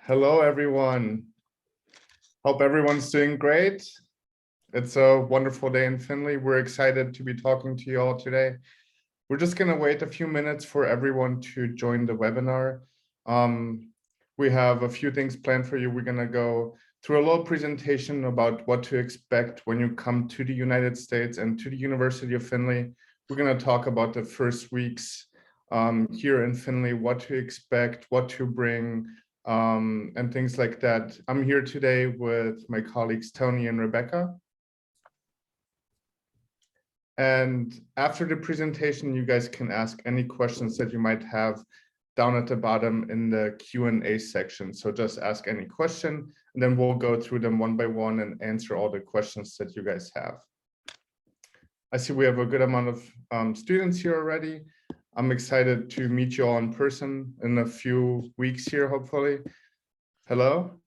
Hello, everyone. Hope everyone's doing great. It's a wonderful day in Findlay. We're excited to be talking to you all today. We're just going to wait a few minutes for everyone to join the webinar. We have a few things planned for you. We're going to go through a little presentation about what to expect when you come to the United States and to the University of Findlay. We're going to talk about the first weeks here in Findlay, what to expect, what to bring, and things like that. I'm here today with my colleagues, Tony and Rebecca. And after the presentation, you guys can ask any questions that you might have down at the bottom in the Q&A section. So just ask any question, and then we'll go through them one by one and answer all the questions that you guys have. I see we have a good amount of students here already. I'm excited to meet you all in person in a few weeks here, hopefully. Hello.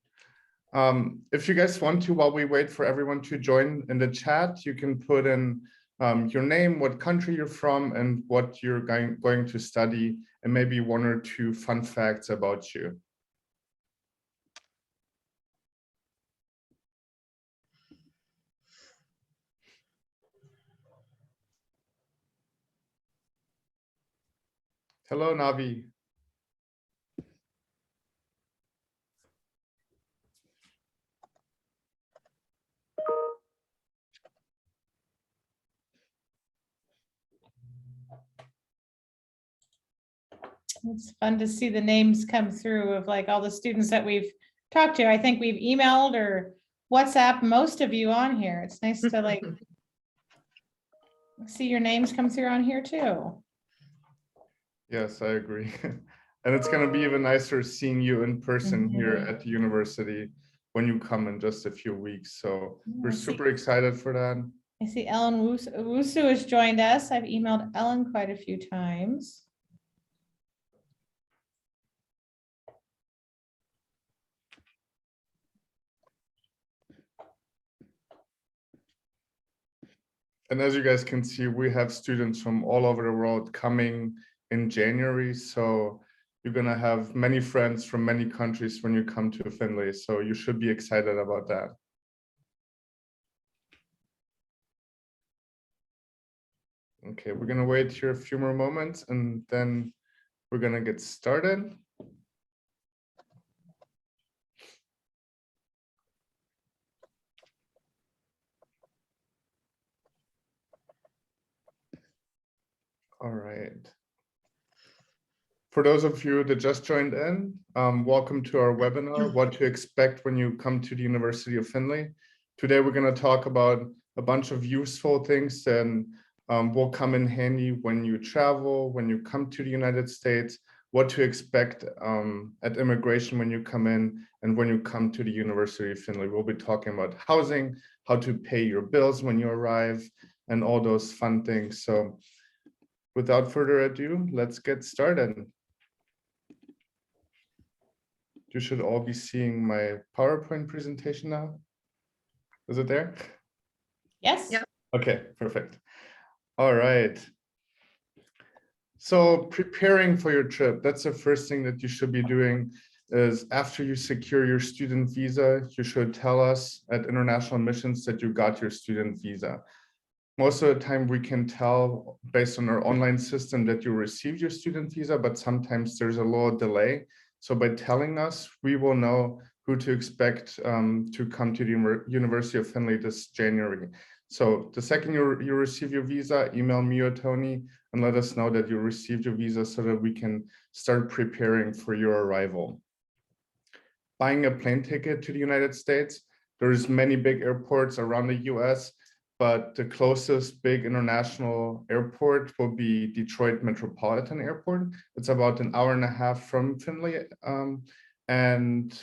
If you guys want to, while we wait for everyone to join in the chat, you can put in your name, what country you're from, and what you're going to study, and maybe one or two fun facts about you. Hello, Navi. It's fun to see the names come through of like all the students that we've talked to. I think we've emailed or WhatsApp most of you on here. It's nice to like see your names come through on here too. Yes, I agree. And it's going to be even nicer seeing you in person here at the university when you come in just a few weeks. So we're super excited for that. I see Ellen Wusu has joined us. I've emailed Ellen quite a few times. And as you guys can see, we have students from all over the world coming in January. So you're going to have many friends from many countries when you come to Findlay. So you should be excited about that. Okay, we're going to wait here a few more moments and then we're going to get started. All right. For those of you that just joined in, welcome to our webinar, what to expect when you come to the University of Findlay. Today, we're going to talk about a bunch of useful things that will come in handy when you travel, when you come to the United States, what to expect at immigration when you come in, and when you come to the University of Findlay. We'll be talking about housing, how to pay your bills when you arrive, and all those fun things. So without further ado, let's get started. You should all be seeing my PowerPoint presentation now. Is it there? Yes. Yep. Okay, perfect. All right. So preparing for your trip, that's the first thing that you should be doing is after you secure your student visa, you should tell us at International Admissions that you got your student visa. Most of the time we can tell based on our online system that you received your student visa, but sometimes there's a little delay. So by telling us, we will know who to expect to come to the University of Findlay this January. So the second you receive your visa, email me or Tony and let us know that you received your visa so that we can start preparing for your arrival. Buying a plane ticket to the United States, there's many big airports around the US, but the closest big international airport will be Detroit Metropolitan Airport. It's about an hour and a half from Findlay. And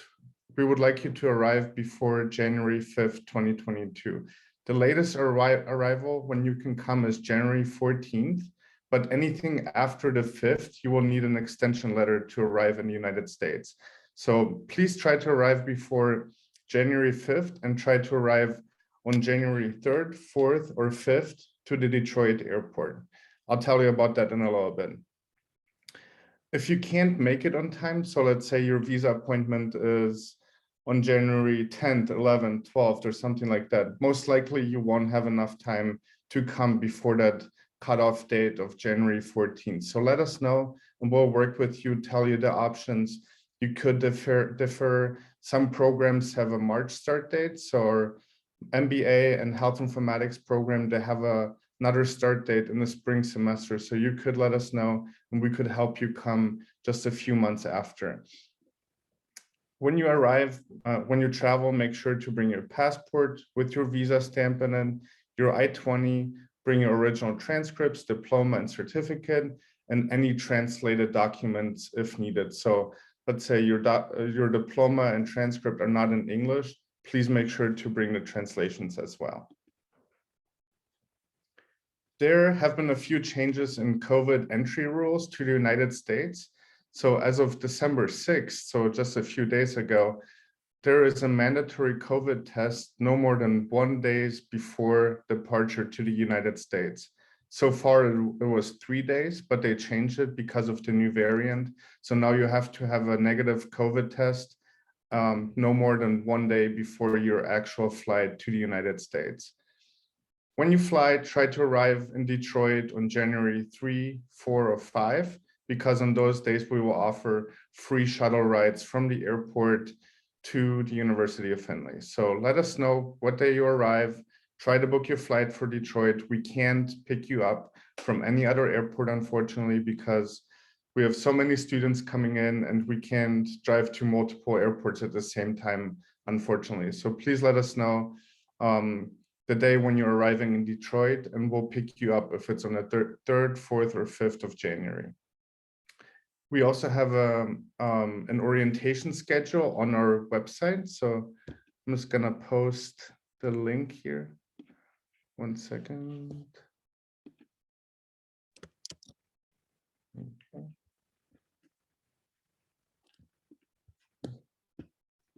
we would like you to arrive before January 5th, 2022. The latest arrival when you can come is January 14th, but anything after the 5th, you will need an extension letter to arrive in the United States. So please try to arrive before January 5th and try to arrive on January 3rd, 4th, or 5th to the Detroit airport. I'll tell you about that in a little bit. If you can't make it on time, so let's say your visa appointment is on January 10th, 11th, 12th, or something like that, most likely you won't have enough time to come before that cutoff date of January 14th. So let us know and we'll work with you, tell you the options. You could defer. Some programs have a March start date. So our MBA and health informatics program, they have another start date in the spring semester. So you could let us know and we could help you come just a few months after. When you arrive, when you travel, make sure to bring your passport with your visa stamp in it, your I-20, bring your original transcripts, diploma and certificate, and any translated documents if needed. So let's say your diploma and transcript are not in English, please make sure to bring the translations as well. There have been a few changes in COVID entry rules to the United States. So as of December 6th, so just a few days ago, there is a mandatory COVID test no more than 1 day before departure to the United States. So far, it was 3 days, but they changed it because of the new variant. So now you have to have a negative COVID test no more than 1 day before your actual flight to the United States. When you fly, try to arrive in Detroit on January 3, 4, or 5, because on those days we will offer free shuttle rides from the airport to the University of Findlay. So let us know what day you arrive. Try to book your flight for Detroit. We can't pick you up from any other airport, unfortunately, because we have so many students coming in and we can't drive to multiple airports at the same time, unfortunately. So please let us know the day when you're arriving in Detroit, and we'll pick you up if it's on the 3rd, 4th, or 5th of January. We also have an orientation schedule on our website. So I'm just gonna post the link here. 1 second. Okay.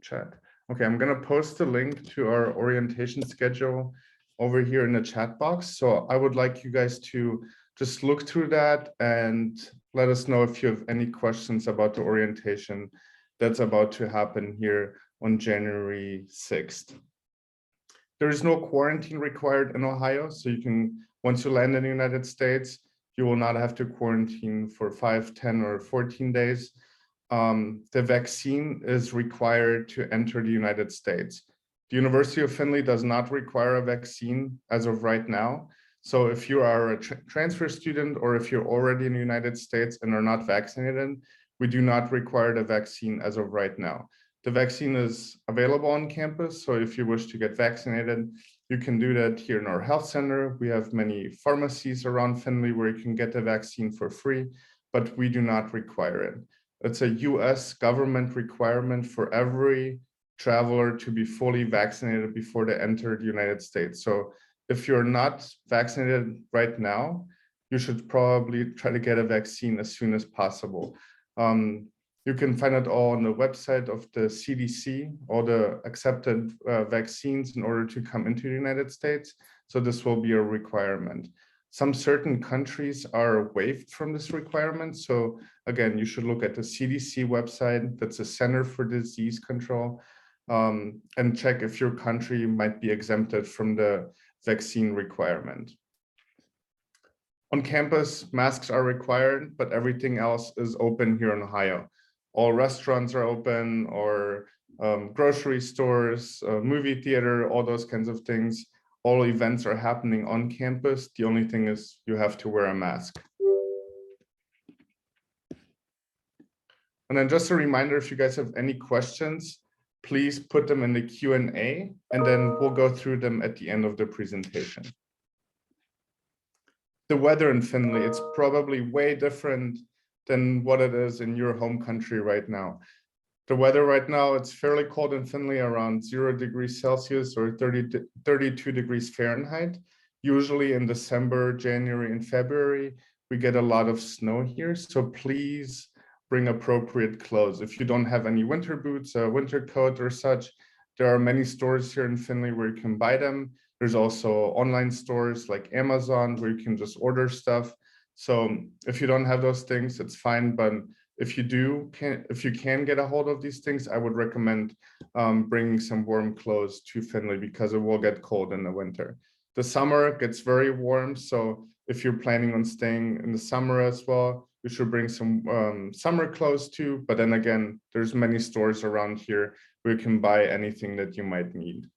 Chat. Okay, I'm gonna post the link to our orientation schedule over here in the chat box. So I would like you guys to just look through that and let us know if you have any questions about the orientation that's about to happen here on January 6th. There is no quarantine required in Ohio, so you can, once you land in the United States, you will not have to quarantine for 5, 10, or 14 days. The vaccine is required to enter the United States. The University of Findlay does not require a vaccine as of right now. So if you are a transfer student or if you're already in the United States and are not vaccinated, we do not require the vaccine as of right now. The vaccine is available on campus. So if you wish to get vaccinated, you can do that here in our health center. We have many pharmacies around Findlay where you can get the vaccine for free, but we do not require it. It's a US government requirement for every traveler to be fully vaccinated before they enter the United States. So if you're not vaccinated right now, you should probably try to get a vaccine as soon as possible. You can find it all on the website of the CDC, all the accepted vaccines in order to come into the United States. So this will be a requirement. Some certain countries are waived from this requirement. So again, you should look at the CDC website, that's a Center for Disease Control, and check if your country might be exempted from the vaccine requirement. On campus, masks are required, but everything else is open here in Ohio. All restaurants are open, or grocery stores, movie theater, all those kinds of things. All events are happening on campus. The only thing is you have to wear a mask. And then just a reminder, if you guys have any questions, please put them in the Q&A, and then we'll go through them at the end of the presentation. The weather in Findlay, it's probably way different than what it is in your home country right now. The weather right now, it's fairly cold in Findlay, around 0 degrees Celsius or 32 degrees Fahrenheit. Usually in December, January, and February, we get a lot of snow here. So please bring appropriate clothes. If you don't have any winter boots, a winter coat or such, there are many stores here in Findlay where you can buy them. There's also online stores like Amazon where you can just order stuff. So if you don't have those things, it's fine, but If you can get a hold of these things, I would recommend bringing some warm clothes to Findlay because it will get cold in the winter. The summer gets very warm, so if you're planning on staying in the summer as well, you should bring some summer clothes too. But then again, there's many stores around here where you can buy anything that you might need.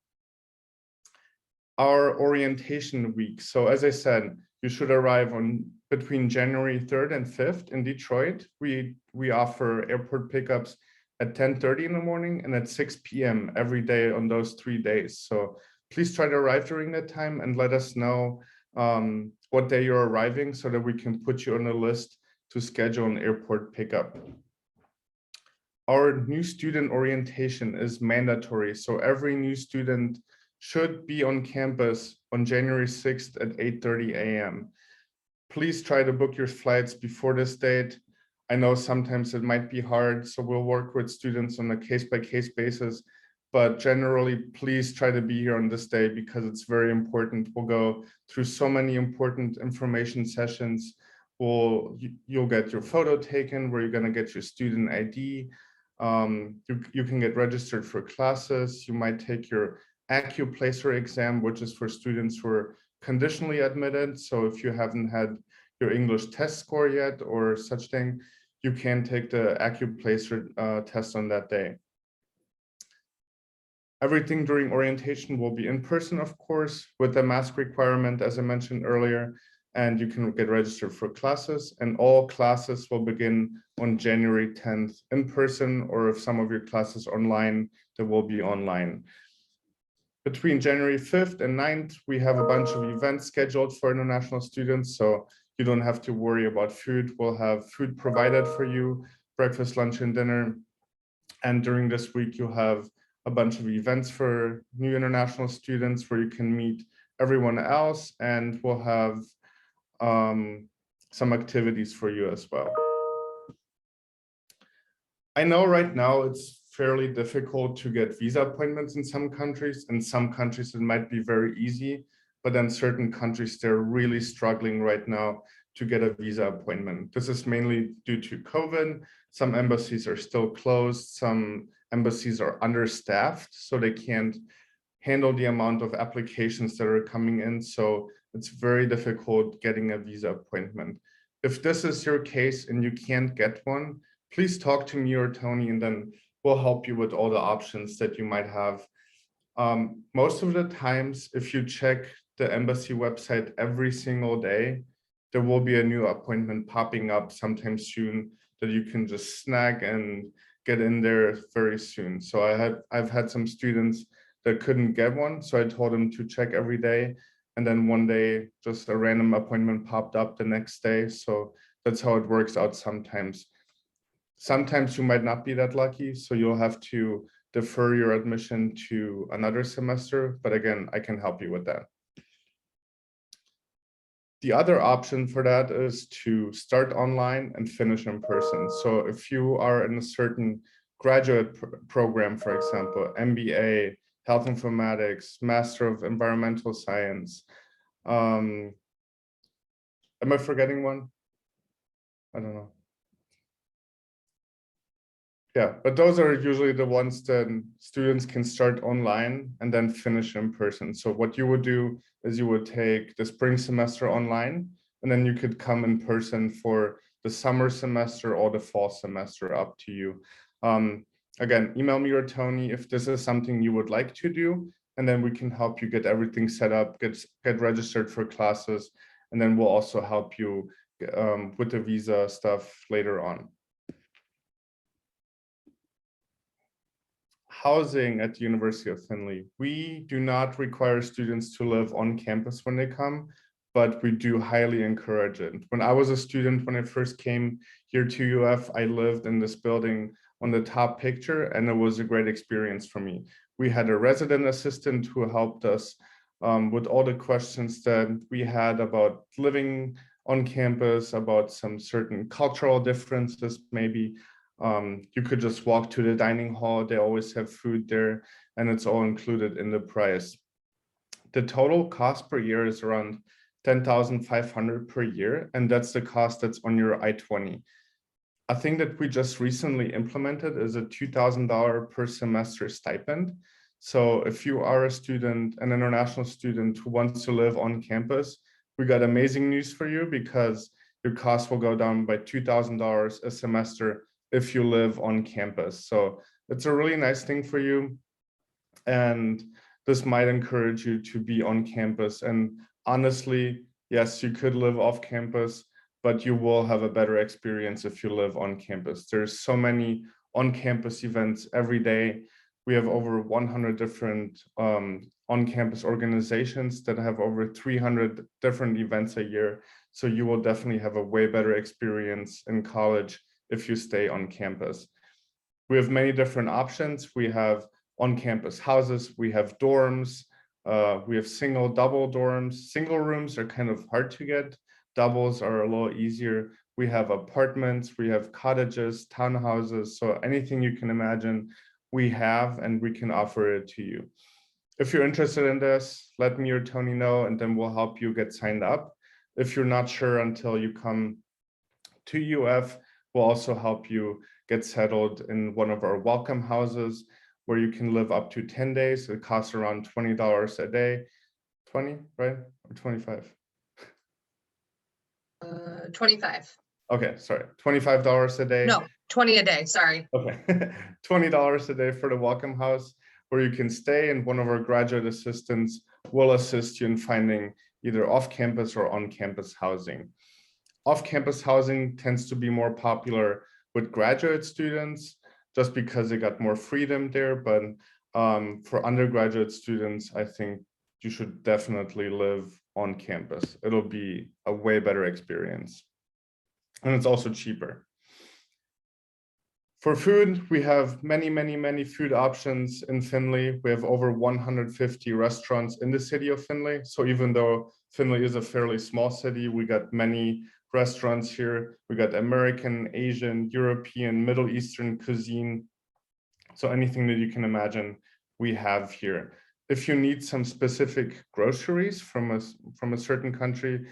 Our orientation week. So as I said, you should arrive on between January 3rd and 5th in Detroit. We offer airport pickups at 10:30 in the morning and at 6 p.m. every day on those 3 days. So please try to arrive during that time and let us know what day you're arriving so that we can put you on a list to schedule an airport pickup. Our new student orientation is mandatory. So every new student should be on campus on January 6th at 8:30 a.m. Please try to book your flights before this date. I know sometimes it might be hard, so we'll work with students on a case-by-case basis, but generally, please try to be here on this day because it's very important. We'll go through so many important information sessions. You'll get your photo taken where you're gonna get your student ID. You can get registered for classes. You might take your AccuPlacer exam, which is for students who are conditionally admitted. So if you haven't had your English test score yet or such thing, you can take the AccuPlacer test on that day. Everything during orientation will be in person, of course, with the mask requirement, as I mentioned earlier, and you can get registered for classes, and all classes will begin on January 10th in person, or if some of your classes are online, they will be online. Between January 5th and 9th, we have a bunch of events scheduled for international students, so you don't have to worry about food. We'll have food provided for you, breakfast, lunch, and dinner. And during this week, you'll have a bunch of events for new international students where you can meet everyone else, and we'll have some activities for you as well. I know right now it's fairly difficult to get visa appointments in some countries. In some countries, it might be very easy, but in certain countries, they're really struggling right now to get a visa appointment. This is mainly due to COVID. Some embassies are still closed. Some embassies are understaffed, so they can't handle the amount of applications that are coming in. So it's very difficult getting a visa appointment. If this is your case and you can't get one, please talk to me or Tony, and then we'll help you with all the options that you might have. Most of the times, if you check the embassy website every single day, there will be a new appointment popping up sometime soon that you can just snag and get in there very soon. So I've had some students that couldn't get one, so I told them to check every day, and then one day just a random appointment popped up the next day. So that's how it works out sometimes. Sometimes you might not be that lucky, so you'll have to defer your admission to another semester, but again, I can help you with that. The other option for that is to start online and finish in person. So if you are in a certain graduate program, for example, MBA, Health Informatics, Master of Environmental Science, am I forgetting one? I don't know. Yeah, but those are usually the ones that students can start online and then finish in person. So what you would do is you would take the spring semester online, and then you could come in person for the summer semester or the fall semester, up to you. Again, email me or Tony if this is something you would like to do, and then we can help you get everything set up, get registered for classes, and then we'll also help you with the visa stuff later on. Housing at the University of Findlay. We do not require students to live on campus when they come, but we do highly encourage it. When I was a student, when I first came here to UF, I lived in this building on the top picture, and it was a great experience for me. We had a resident assistant who helped us with all the questions that we had about living on campus, about some certain cultural differences maybe. You could just walk to the dining hall. They always have food there, and it's all included in the price. The total cost per year is around $10,500 per year, and that's the cost that's on your I-20. a thing that we just recently implemented is a $2,000 per semester stipend. So if you are a student, an international student who wants to live on campus, we got amazing news for you because your cost will go down by $2,000 a semester if you live on campus. So it's a really nice thing for you. And this might encourage you to be on campus. And honestly, yes, you could live off campus, but you will have a better experience if you live on campus. There's so many on-campus events every day. We have over 100 different on-campus organizations that have over 300 different events a year. So you will definitely have a way better experience in college if you stay on campus. We have many different options. We have on-campus houses, we have dorms, we have single, double dorms. Single rooms are kind of hard to get. Doubles are a little easier. We have apartments, we have cottages, townhouses. So anything you can imagine, we have, and we can offer it to you. If you're interested in this, let me or Tony know, and then we'll help you get signed up. If you're not sure until you come to UF, we'll also help you get settled in one of our welcome houses where you can live up to 10 days. It costs around $20 a day. 20, right? Or 25? 25. Okay, sorry, $25 a day. No, 20 a day, sorry. Okay, $20 a day for the welcome house where you can stay, and one of our graduate assistants will assist you in finding either off-campus or on-campus housing. Off-campus housing tends to be more popular with graduate students just because they got more freedom there. But for undergraduate students, I think you should definitely live on campus. It'll be a way better experience. And it's also cheaper. For food, we have many food options in Findlay. We have over 150 restaurants in the city of Findlay. So even though Findlay is a fairly small city, we got many restaurants here. We got American, Asian, European, Middle Eastern cuisine. So anything that you can imagine, we have here. If you need some specific groceries from a certain country,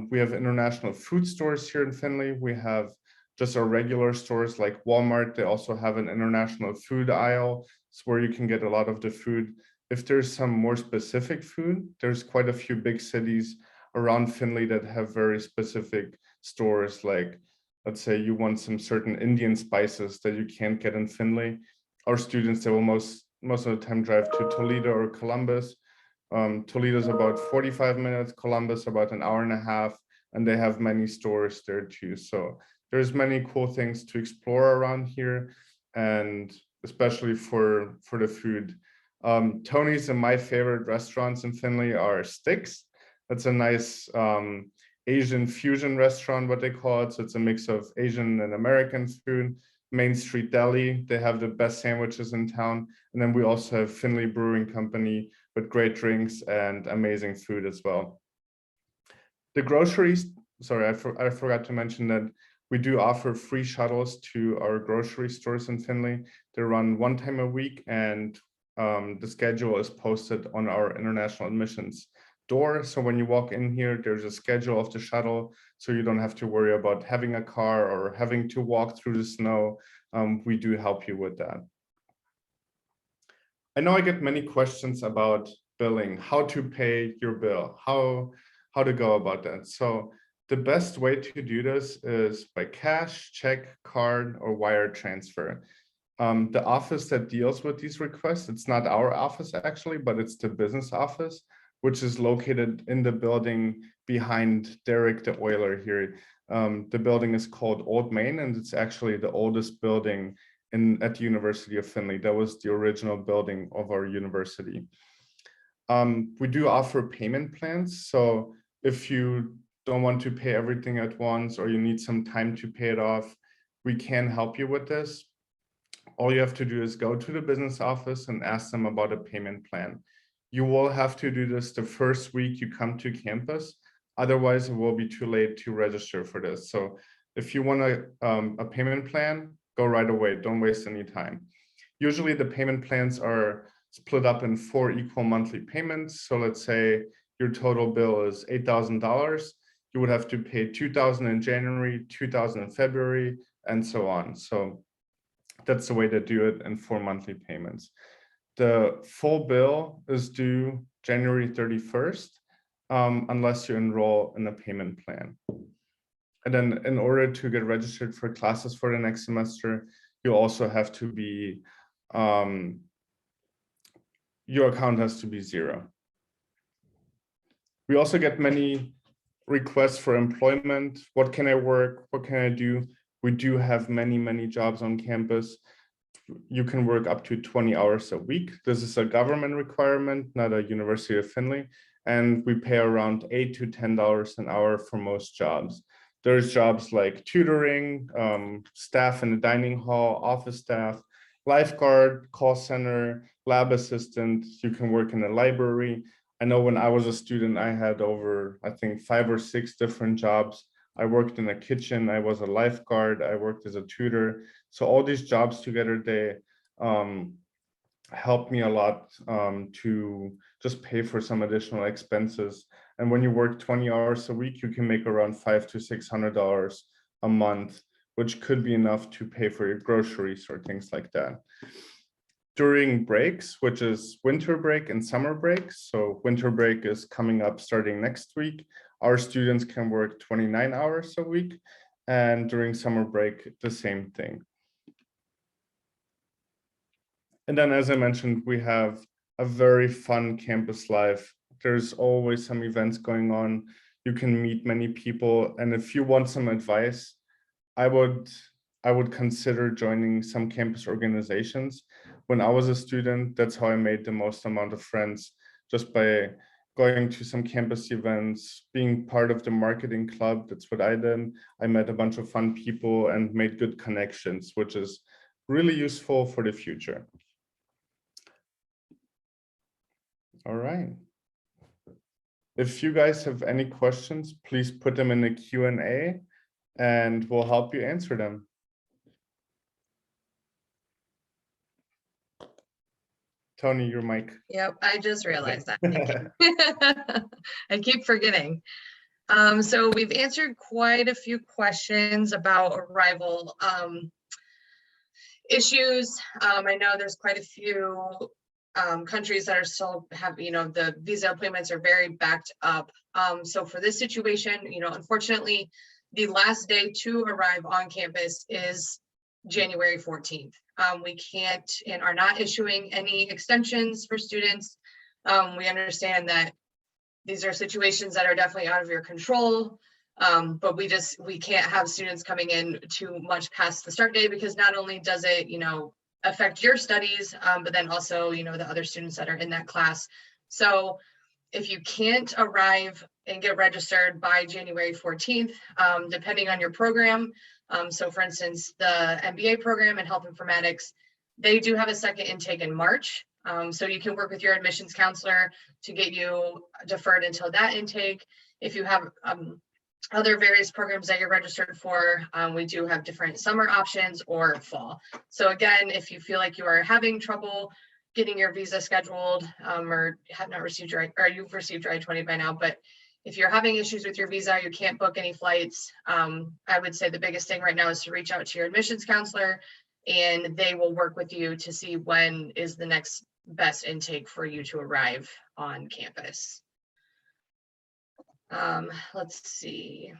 we have international food stores here in Findlay. We have just our regular stores like Walmart. They also have an international food aisle. It's where you can get a lot of the food. If there's some more specific food, there's quite a few big cities around Findlay that have very specific stores. Like, let's say you want some certain Indian spices that you can't get in Findlay. Our students, they will most of the time drive to Toledo or Columbus. Toledo is about 45 minutes, Columbus about an hour and a half, and they have many stores there too. So there's many cool things to explore around here, and especially for the food. Tony's and my favorite restaurants in Findlay are Sticks. That's a nice Asian fusion restaurant, what they call it. So it's a mix of Asian and American food. Main Street Deli, they have the best sandwiches in town. And then we also have Findlay Brewing Company with great drinks and amazing food as well. The groceries, sorry, I forgot to mention that we do offer free shuttles to our grocery stores in Findlay. They run one time a week, and the schedule is posted on our international admissions door. So when you walk in here, there's a schedule of the shuttle, so you don't have to worry about having a car or having to walk through the snow. We do help you with that. I know I get many questions about billing, how to pay your bill, how to go about that. So the best way to do this is by cash, check, card, or wire transfer. The office that deals with these requests, it's not our office actually, but it's the business office, which is located in the building behind Derek the Oiler here. The building is called Old Main, and it's actually the oldest building at the University of Findlay. That was the original building of our university. We do offer payment plans. So if you don't want to pay everything at once, or you need some time to pay it off, we can help you with this. All you have to do is go to the business office and ask them about a payment plan. You will have to do this the first week you come to campus. Otherwise, it will be too late to register for this. So if you want a payment plan, go right away. Don't waste any time. Usually the payment plans are split up in 4 equal monthly payments. So let's say your total bill is $8,000. You would have to pay $2,000 in January, $2,000 in February, and so on. So that's the way to do it in 4 monthly payments. The full bill is due January 31st, unless you enroll in a payment plan. And then in order to get registered for classes for the next semester, you also have to be, your account has to be 0. We also get many requests for employment. What can I work? What can I do? We do have many jobs on campus. You can work up to 20 hours a week. This is a government requirement, not a University of Findlay. And we pay around $8 to $10 an hour for most jobs. There's jobs like tutoring, staff in the dining hall, office staff, lifeguard, call center, lab assistant. You can work in the library. I know when I was a student, I had over, I think, 5 or 6 different jobs. I worked in a kitchen, I was a lifeguard, I worked as a tutor. So all these jobs together, they helped me a lot to just pay for some additional expenses. And when you work 20 hours a week, you can make around $500 to $600 a month, which could be enough to pay for your groceries or things like that. During breaks, which is winter break and summer break, so winter break is coming up starting next week, our students can work 29 hours a week, and during summer break, the same thing. And then, as I mentioned, we have a very fun campus life. There's always some events going on. You can meet many people, and if you want some advice, I would consider joining some campus organizations. When I was a student, that's how I made the most amount of friends, just by going to some campus events, being part of the marketing club. That's what I did. I met a bunch of fun people and made good connections, which is really useful for the future. All right. If you guys have any questions, please put them in the Q&A and we'll help you answer them. Tony, your mic. Yep, I just realized that. Thank you. I keep forgetting. So we've answered quite a few questions about arrival issues. I know there's quite a few countries that are still have, the visa appointments are very backed up. So for this situation, unfortunately, the last day to arrive on campus is January 14th. We can't and are not issuing any extensions for students. We understand that these are situations that are definitely out of your control, but we can't have students coming in too much past the start date, because not only does it, affect your studies, but then also, the other students that are in that class. So if you can't arrive and get registered by January 14th, depending on your program, so for instance, the MBA program in health informatics, they do have a second intake in March. So you can work with your admissions counselor to get you deferred until that intake. If you have other various programs that you're registered for, we do have different summer options or fall. So again, if you feel like you are having trouble getting your visa scheduled, or have not received your, or you've received your I-20 by now, but if you're having issues with your visa, you can't book any flights, I would say the biggest thing right now is to reach out to your admissions counselor, and they will work with you to see when is the next best intake for you to arrive on campus. Let's see.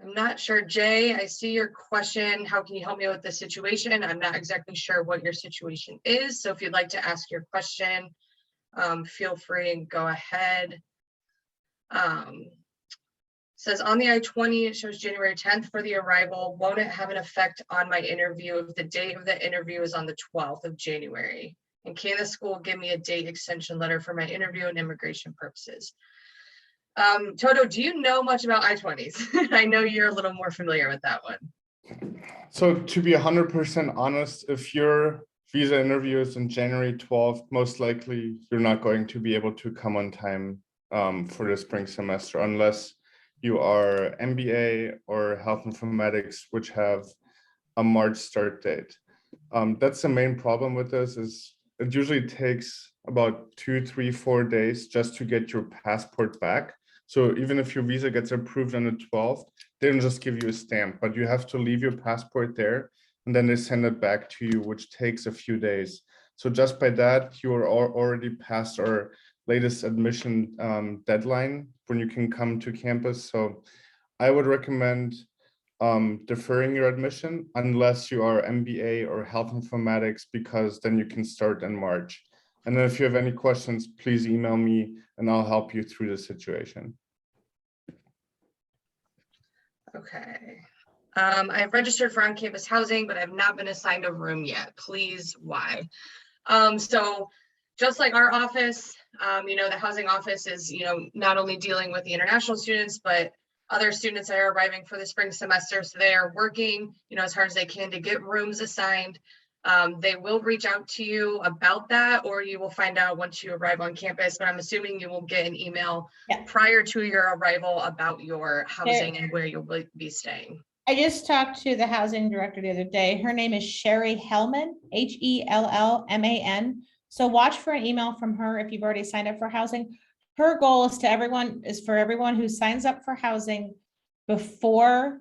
I'm not sure, Jay, I see your question. How can you help me with this situation? I'm not exactly sure what your situation is. So if you'd like to ask your question, feel free and go ahead. Says on the I-20, it shows January 10th for the arrival. Won't it have an effect on my interview if the date of the interview is on the 12th of January? And can the school give me a date extension letter for my interview and immigration purposes? Toto, do you know much about I-20s? I know you're a little more familiar with that one. So to be 100% honest, if your visa interview is on January 12th, most likely you're not going to be able to come on time for the spring semester, unless you are MBA or health informatics, which have a March start date. That's the main problem with this, is it usually takes about 2, 3, 4 days just to get your passport back. So even if your visa gets approved on the 12th, they don't just give you a stamp, but you have to leave your passport there and then they send it back to you, which takes a few days. So just by that, you are already past our latest admission deadline when you can come to campus. So I would recommend deferring your admission unless you are MBA or health informatics, because then you can start in March. And then if you have any questions, please email me and I'll help you through the situation. Okay. I've registered for on-campus housing, but I've not been assigned a room yet. Please, why? So just like our office, the housing office is, not only dealing with the international students, but other students that are arriving for the spring semester. So they are working, as hard as they can to get rooms assigned. They will reach out to you about that, or you will find out once you arrive on campus, but I'm assuming you will get an email prior to your arrival about your housing and where you'll be staying. I just talked to the housing director the other day. Her name is Sherry Hellman, Hellman. So watch for an email from her if you've already signed up for housing. Her goal is for everyone who signs up for housing before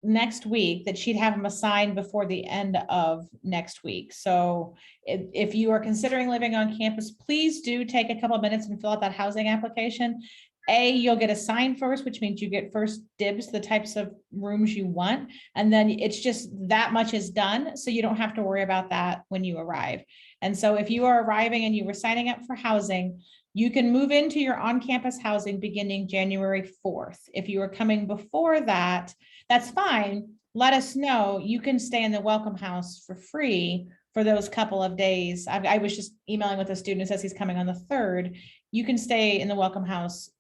next week, that she'd have them assigned before the end of next week. So if you are considering living on campus, please do take a couple of minutes and fill out that housing application. You'll get assigned first, which means you get first dibs, the types of rooms you want. And then it's just that much is done. So you don't have to worry about that when you arrive. And so if you are arriving and you were signing up for housing, you can move into your on-campus housing beginning January 4th. If you are coming before that, that's fine. Let us know. You can stay in the welcome house for free for those couple of days. I was just emailing with a student who says he's coming on the 3rd. You can stay in the welcome house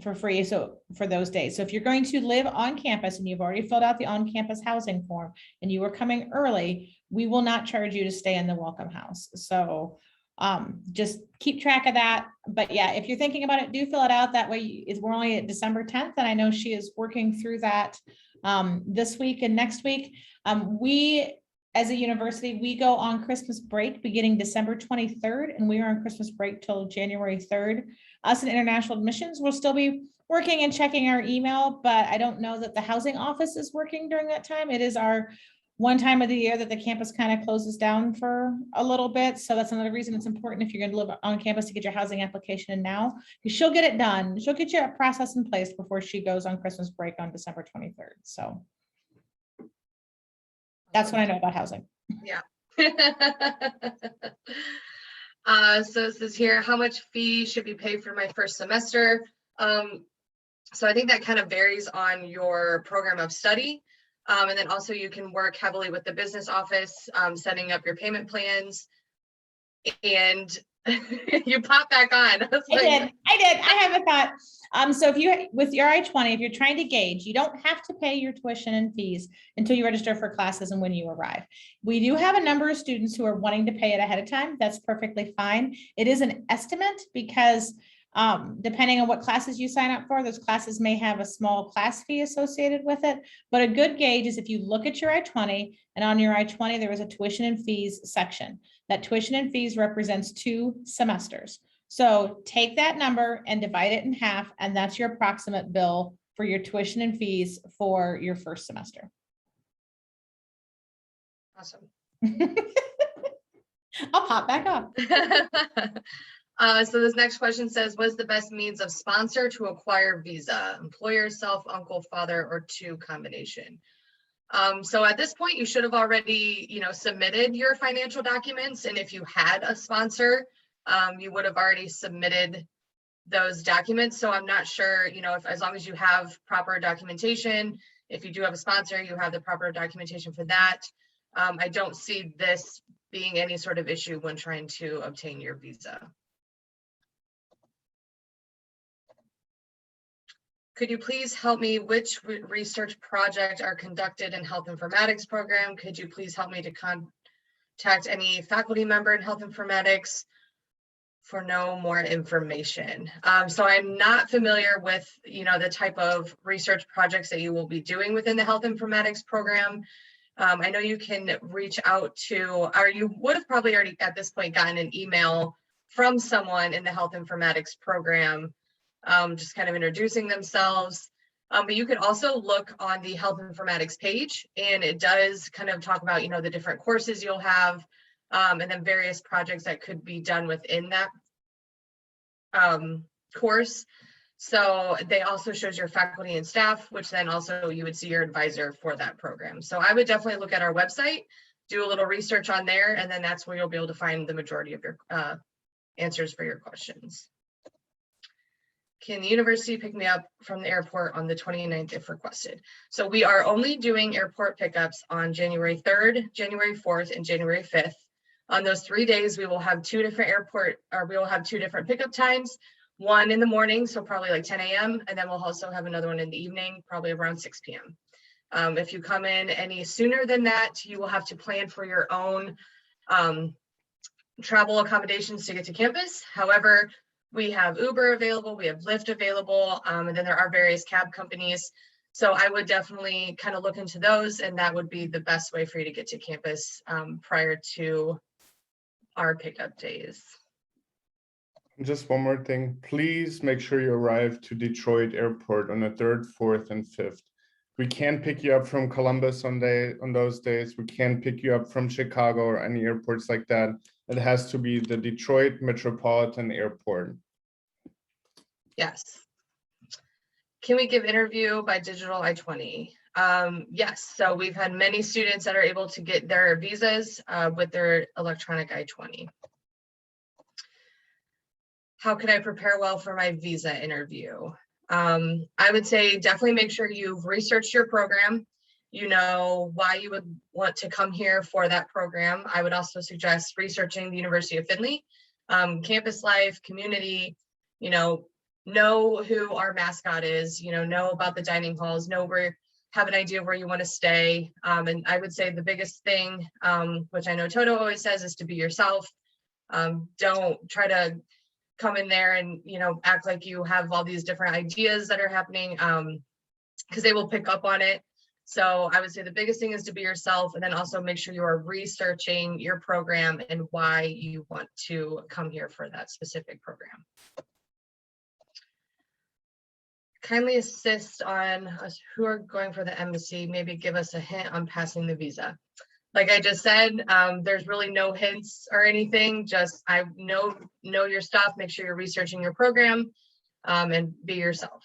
for free. So for those days. So if you're going to live on campus and you've already filled out the on-campus housing form and you are coming early, we will not charge you to stay in the welcome house. So just keep track of that. But yeah, if you're thinking about it, do fill it out. That way we're only at December 10th. And I know she is working through that this week and next week. We, as a university, we go on Christmas break beginning December 23rd, and we are on Christmas break till January 3rd. Us in international admissions will still be working and checking our email, but I don't know that the housing office is working during that time. It is our one time of the year that the campus kind of closes down for a little bit. So that's another reason it's important if you're going to live on campus to get your housing application in now, because she'll get it done. She'll get your process in place before she goes on Christmas break on December 23rd. So that's what I know about housing. Yeah. So it says here, how much fee should be paid for my first semester? So I think that kind of varies on your program of study. And then also you can work heavily with the business office, setting up your payment plans. And you pop back on. I did. I have a thought. So if you, with your I-20, if you're trying to gauge, you don't have to pay your tuition and fees until you register for classes and when you arrive. We do have a number of students who are wanting to pay it ahead of time. That's perfectly fine. It is an estimate because depending on what classes you sign up for, those classes may have a small class fee associated with it. But a good gauge is if you look at your I-20, and on your I-20, there is a tuition and fees section. That tuition and fees represents 2 semesters. So take that number and divide it in half, and that's your approximate bill for your tuition and fees for your first semester. Awesome. I'll pop back up. So this next question says, what is the best means of sponsor to acquire visa? Employer, self, uncle, father, or 2 combination? So at this point, you should have already, submitted your financial documents. And if you had a sponsor, you would have already submitted those documents. So I'm not sure, if as long as you have proper documentation, if you do have a sponsor, you have the proper documentation for that. I don't see this being any sort of issue when trying to obtain your visa. Could you please help me which research project are conducted in health informatics program? Could you please help me to contact any faculty member in health informatics for no more information? So I'm not familiar with, the type of research projects that you will be doing within the health informatics program. I know you can reach out to, or you would have probably already at this point gotten an email from someone in the health informatics program just kind of introducing themselves. But you could also look on the health informatics page, and it does kind of talk about, the different courses you'll have, and then various projects that could be done within that course. So they also shows your faculty and staff, which then also you would see your advisor for that program. So I would definitely look at our website, do a little research on there, and then that's where you'll be able to find the majority of your answers for your questions. Can the university pick me up from the airport on the 29th if requested? So we are only doing airport pickups on January 3rd, January 4th, and January 5th. On those 3 days, we will have two different pickup times. One in the morning, so probably like 10 a.m. And then we'll also have another one in the evening, probably around 6 p.m. If you come in any sooner than that, you will have to plan for your own travel accommodations to get to campus. However, we have Uber available, we have Lyft available, and then there are various cab companies. So I would definitely kind of look into those, and that would be the best way for you to get to campus prior to our pickup days. Just one more thing, please make sure you arrive to Detroit Airport on the 3rd, 4th, and 5th. We can't pick you up from Columbus on those days. We can't pick you up from Chicago or any airports like that. It has to be the Detroit Metropolitan Airport. Yes. Can we give interview by digital I-20? Yes, so we've had many students that are able to get their visas with their electronic I-20. How can I prepare well for my visa interview? I would say definitely make sure you've researched your program. You know why you would want to come here for that program. I would also suggest researching the University of Findlay, campus life, community, know who our mascot is, know about the dining halls, have an idea where you want to stay. And I would say the biggest thing, which I know Toto always says, is to be yourself. Don't try to come in there and, act like you have all these different ideas that are happening, because they will pick up on it. So I would say the biggest thing is to be yourself, and then also make sure you are researching your program and why you want to come here for that specific program. Kindly assist on us who are going for the embassy, maybe give us a hint on passing the visa. Like I just said, there's really no hints or anything, just I know your stuff, make sure you're researching your program, and be yourself.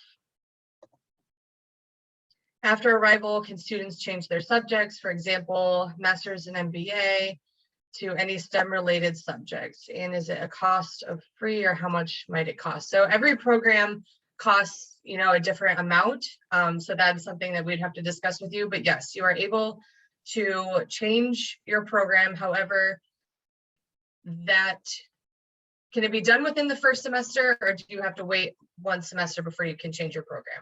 After arrival, can students change their subjects, for example, master's and MBA, to any STEM related subjects? And is it a cost of free, or how much might it cost? So every program costs, a different amount. So that is something that we'd have to discuss with you. But yes, you are able to change your program. However, can it be done within the first semester, or do you have to wait one semester before you can change your program?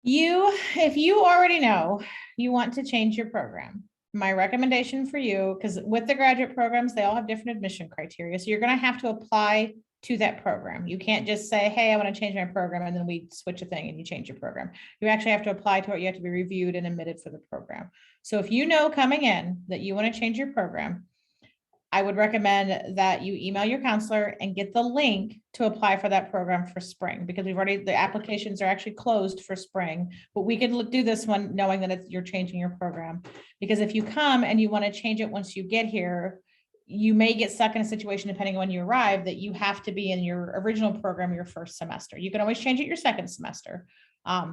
If you already know you want to change your program, my recommendation for you, because with the graduate programs, they all have different admission criteria. So you're going to have to apply to that program. You can't just say, hey, I want to change my program, and then we switch a thing and you change your program. You actually have to apply to it. You have to be reviewed and admitted for the program. So if you know coming in that you want to change your program, I would recommend that you email your counselor and get the link to apply for that program for spring, because the applications are actually closed for spring, but we can do this one knowing that you're changing your program. Because if you come and you want to change it once you get here, you may get stuck in a situation, depending on when you arrive, that you have to be in your original program your first semester. You can always change it your second semester.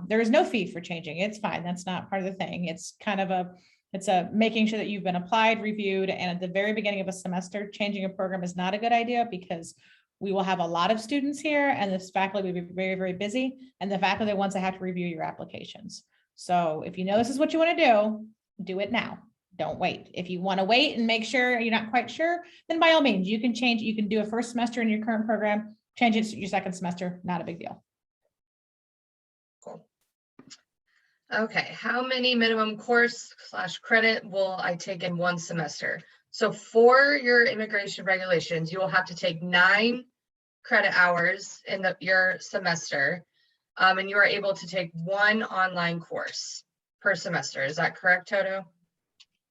There is no fee for changing. It's fine. That's not part of the thing. It's kind of it's making sure that you've been applied, reviewed, and at the very beginning of a semester, changing a program is not a good idea, because we will have a lot of students here, and this faculty will be very, very busy, and the faculty are the ones that have to review your applications. So if you know this is what you want to do it now. Don't wait. If you want to wait and make sure you're not quite sure, then by all means, you can change. You can do a first semester in your current program, change it to your second semester, not a big deal. Cool. Okay, how many minimum course/credit will I take in one semester? So for your immigration regulations, you will have to take 9 credit hours in your semester, and you are able to take 1 online course per semester. Is that correct, Toto?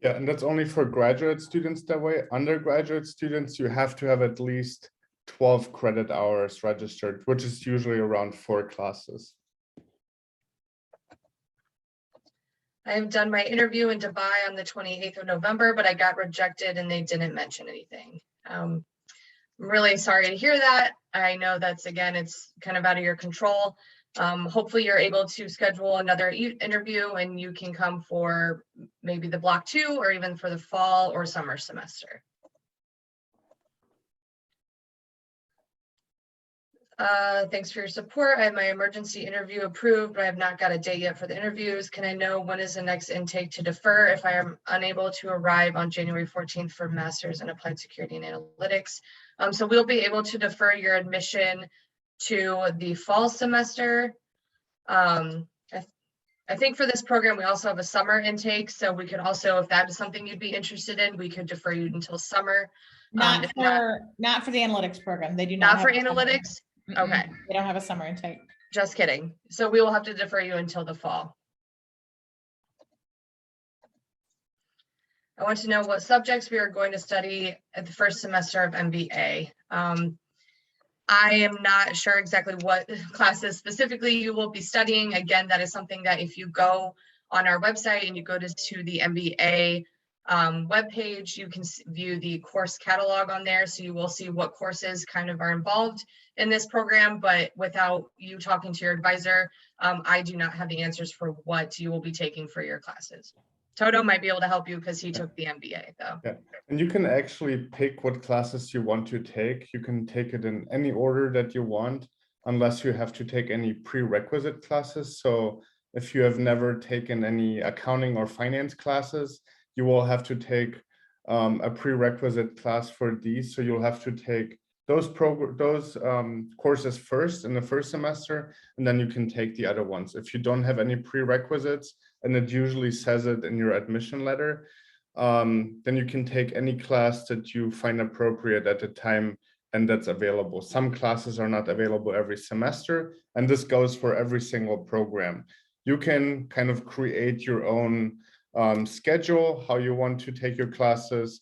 Yeah, and that's only for graduate students that way. Undergraduate students, you have to have at least 12 credit hours registered, which is usually around 4 classes. I have done my interview in Dubai on the 28th of November, but I got rejected and they didn't mention anything. I'm really sorry to hear that. I know that's, again, it's kind of out of your control. Hopefully you're able to schedule another interview and you can come for maybe the block 2 or even for the fall or summer semester. Thanks for your support. I have my emergency interview approved, but I have not got a date yet for the interviews. Can I know when is the next intake to defer if I am unable to arrive on January 14th for Masters in Applied Security and Analytics? So we'll be able to defer your admission to the fall semester. I think for this program, we also have a summer intake. So we could also, if that is something you'd be interested in, we could defer you until summer. Not for the analytics program. They do Not not for have a summer. analytics. Okay. They don't have a summer intake. Just kidding. So we will have to defer you until the fall. I want to know what subjects we are going to study at the first semester of MBA. I am not sure exactly what classes specifically you will be studying. Again, that is something that if you go on our website and you go to the MBA webpage, you can view the course catalog on there. So you will see what courses kind of are involved in this program, but without you talking to your advisor, I do not have the answers for what you will be taking for your classes. Toto might be able to help you because he took the MBA though. Yeah, and you can actually pick what classes you want to take. You can take it in any order that you want, unless you have to take any prerequisite classes. So if you have never taken any accounting or finance classes, you will have to take a prerequisite class for these. So you'll have to take those courses first in the first semester, and then you can take the other ones. If you don't have any prerequisites, and it usually says it in your admission letter, then you can take any class that you find appropriate at the time and that's available. Some classes are not available every semester, and this goes for every single program. You can kind of create your own schedule, how you want to take your classes.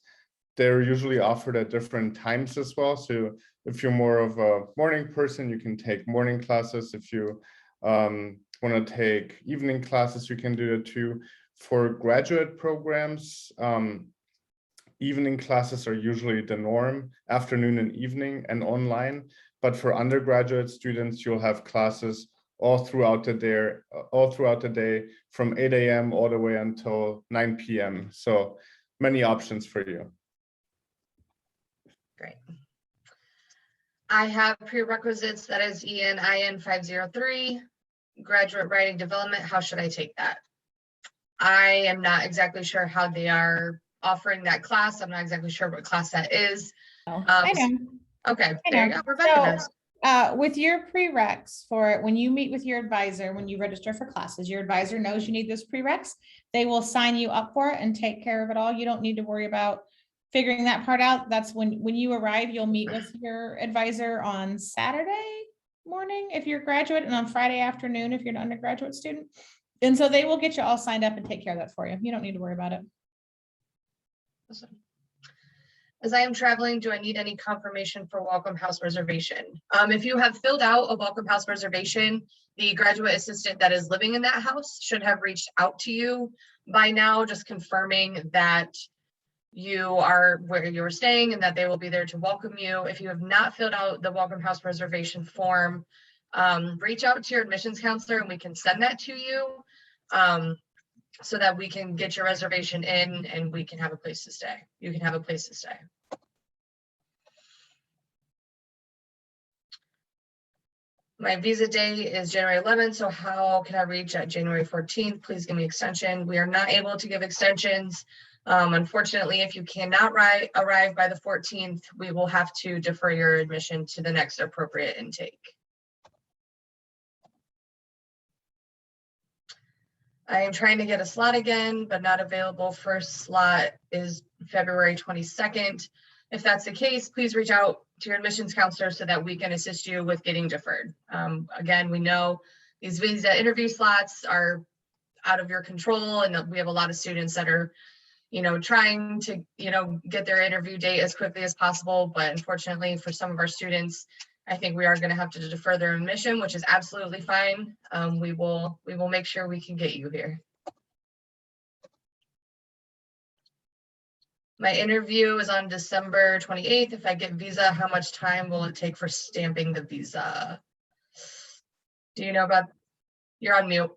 They're usually offered at different times as well. So if you're more of a morning person, you can take morning classes. If you want to take evening classes, you can do it too. For graduate programs, evening classes are usually the norm, afternoon and evening and online. But for undergraduate students, you'll have classes all throughout the day from 8 a.m. all the way until 9 p.m. So many options for you. Great. I have prerequisites, that is EN 503, graduate writing development. How should I take that? I am not exactly sure how they are offering that class. I'm not exactly sure what class that is. I know. Okay, I there know. you go. Rebecca knows. With your prereqs for it, when you meet with your advisor, when you register for classes, your advisor knows you need those prereqs. They will sign you up for it and take care of it all. You don't need to worry about figuring that part out. That's when you arrive, you'll meet with your advisor on Saturday morning if you're a graduate, and on Friday afternoon if you're an undergraduate student. And so they will get you all signed up and take care of that for you. You don't need to worry about it. Awesome. As I am traveling, do I need any confirmation for welcome house reservation? If you have filled out a welcome house reservation, the graduate assistant that is living in that house should have reached out to you by now, just confirming that you are where you're staying and that they will be there to welcome you. If you have not filled out the welcome house reservation form, reach out to your admissions counselor and we can send that to you so that we can get your reservation in and we can have a place to stay. You can have a place to stay. My visa day is January 11th, so how can I reach at January 14th? Please give me extension. We are not able to give extensions. Unfortunately, if you cannot arrive by the 14th, we will have to defer your admission to the next appropriate intake. I am trying to get a slot again, but not available. First slot is February 22nd. If that's the case, please reach out to your admissions counselor so that we can assist you with getting deferred. Again, we know these visa interview slots are out of your control and we have a lot of students that are trying to, get their interview date as quickly as possible. But unfortunately for some of our students, I think we are going to have to defer their admission, which is absolutely fine. We will make sure we can get you here. My interview is on December 28th. If I get visa, how much time will it take for stamping the visa? Do you know about, you're on mute.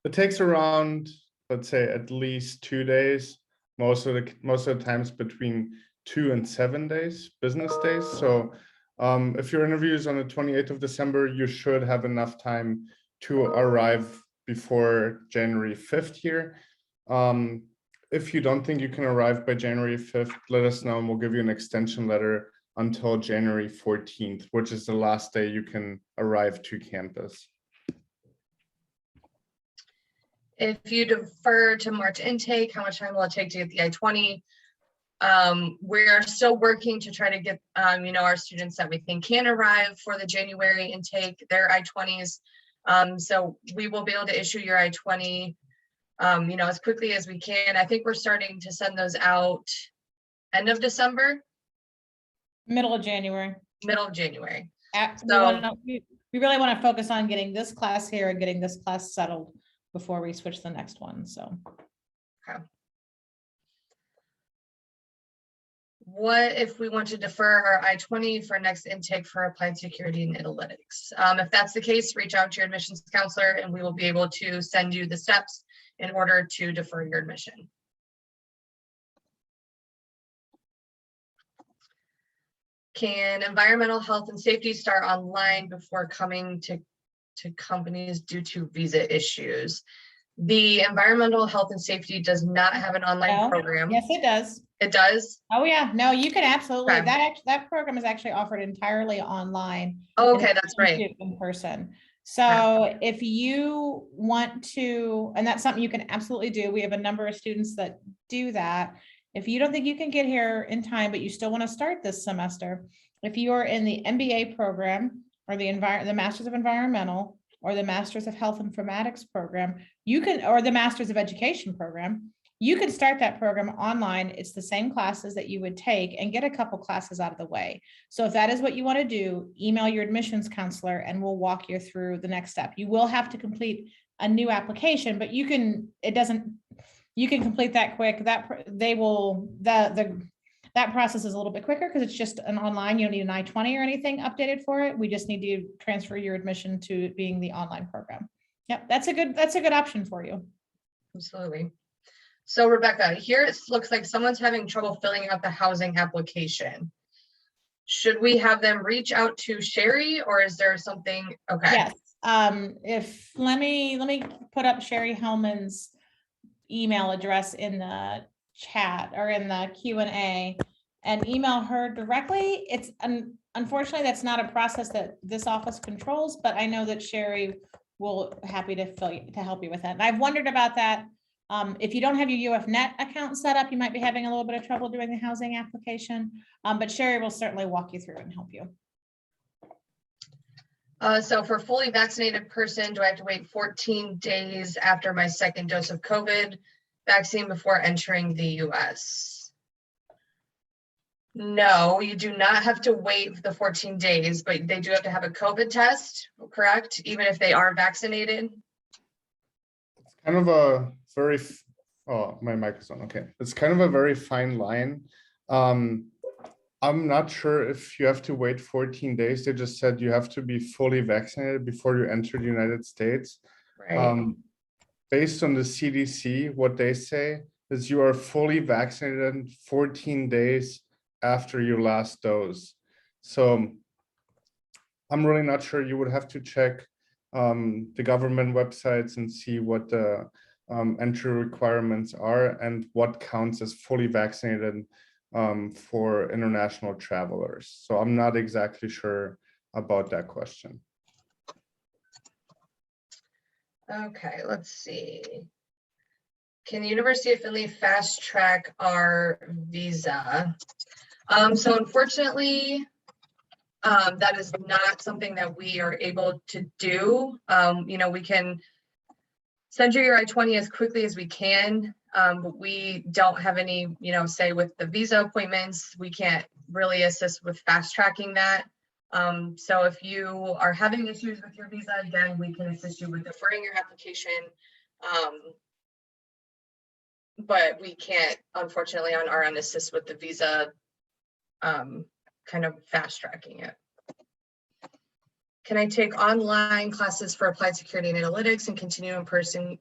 It takes around, let's say, at least 2 days. Most of the times between 2 and 7 days, business days. So if your interview is on the 28th of December, you should have enough time to arrive before January 5th here. If you don't think you can arrive by January 5th, let us know and we'll give you an extension letter until January 14th, which is the last day you can arrive to campus. If you defer to March intake, how much time will it take to get the I-20? We're still working to try to get, our students that we think can arrive for the January intake, their I-20s. So we will be able to issue your I-20, as quickly as we can. I think we're starting to send those out end of December. Middle of January. Middle of January. We really want to focus on getting this class here and getting this class settled before we switch to the next one. So. Okay. What if we want to defer our I-20 for next intake for applied security and analytics? If that's the case, reach out to your admissions counselor and we will be able to send you the steps in order to defer your admission. Can environmental health and safety start online before coming to companies due to visa issues? The environmental health and safety does not have an online program. Yes, it does. It does? Oh, yeah. No, you can absolutely. Okay. That program is actually offered entirely online. Oh, okay, that's right. In person. So if you want to, and that's something you can absolutely do. We have a number of students that do that. If you don't think you can get here in time, but you still want to start this semester, if you are in the MBA program or the Masters of Environmental or the Masters of Health Informatics program, you can, or the Masters of Education program, you can start that program online. It's the same classes that you would take and get a couple classes out of the way. So if that is what you want to do, email your admissions counselor and we'll walk you through the next step. You will have to complete a new application, but you can complete that quick. That process is a little bit quicker because it's just an online. You don't need an I-20 or anything updated for it. We just need to transfer your admission to being the online program. Yep, that's a good option for you. Absolutely. So Rebecca, here it looks like someone's having trouble filling out the housing application. Should we have them reach out to Sherry or is there something? Okay. Yes. Let me put up Sherry Hellman's email address in the chat or in the Q&A and email her directly. It's unfortunately that's not a process that this office controls, but I know that Sherry will happy to help you with that. And I've wondered about that. If you don't have your UFNet account set up, you might be having a little bit of trouble doing the housing application, but Sherry will certainly walk you through and help you. So for fully vaccinated person, do I have to wait 14 days after my second dose of COVID vaccine before entering the US? No, you do not have to wait the 14 days, but they do have to have a COVID test, correct? Even if they are vaccinated? It's kind of a very, oh, my mic is on, okay. It's kind of a very fine line. I'm not sure if you have to wait 14 days. They just said you have to be fully vaccinated before you enter the United States. Right. Based on the CDC, what they say is you are fully vaccinated 14 days after your last dose. So I'm really not sure. You would have to check the government websites and see what the entry requirements are and what counts as fully vaccinated for international travelers. So I'm not exactly sure about that question. Okay, let's see. Can the University of Findlay fast track our visa? So unfortunately, that is not something that we are able to do. We can send you your I-20 as quickly as we can. But we don't have any, say with the visa appointments, we can't really assist with fast tracking that. So if you are having issues with your visa, again, we can assist you with deferring your application. But we can't, unfortunately, on our end, assist with the visa, kind of fast tracking it. Can I take online classes for applied security and analytics and continue in person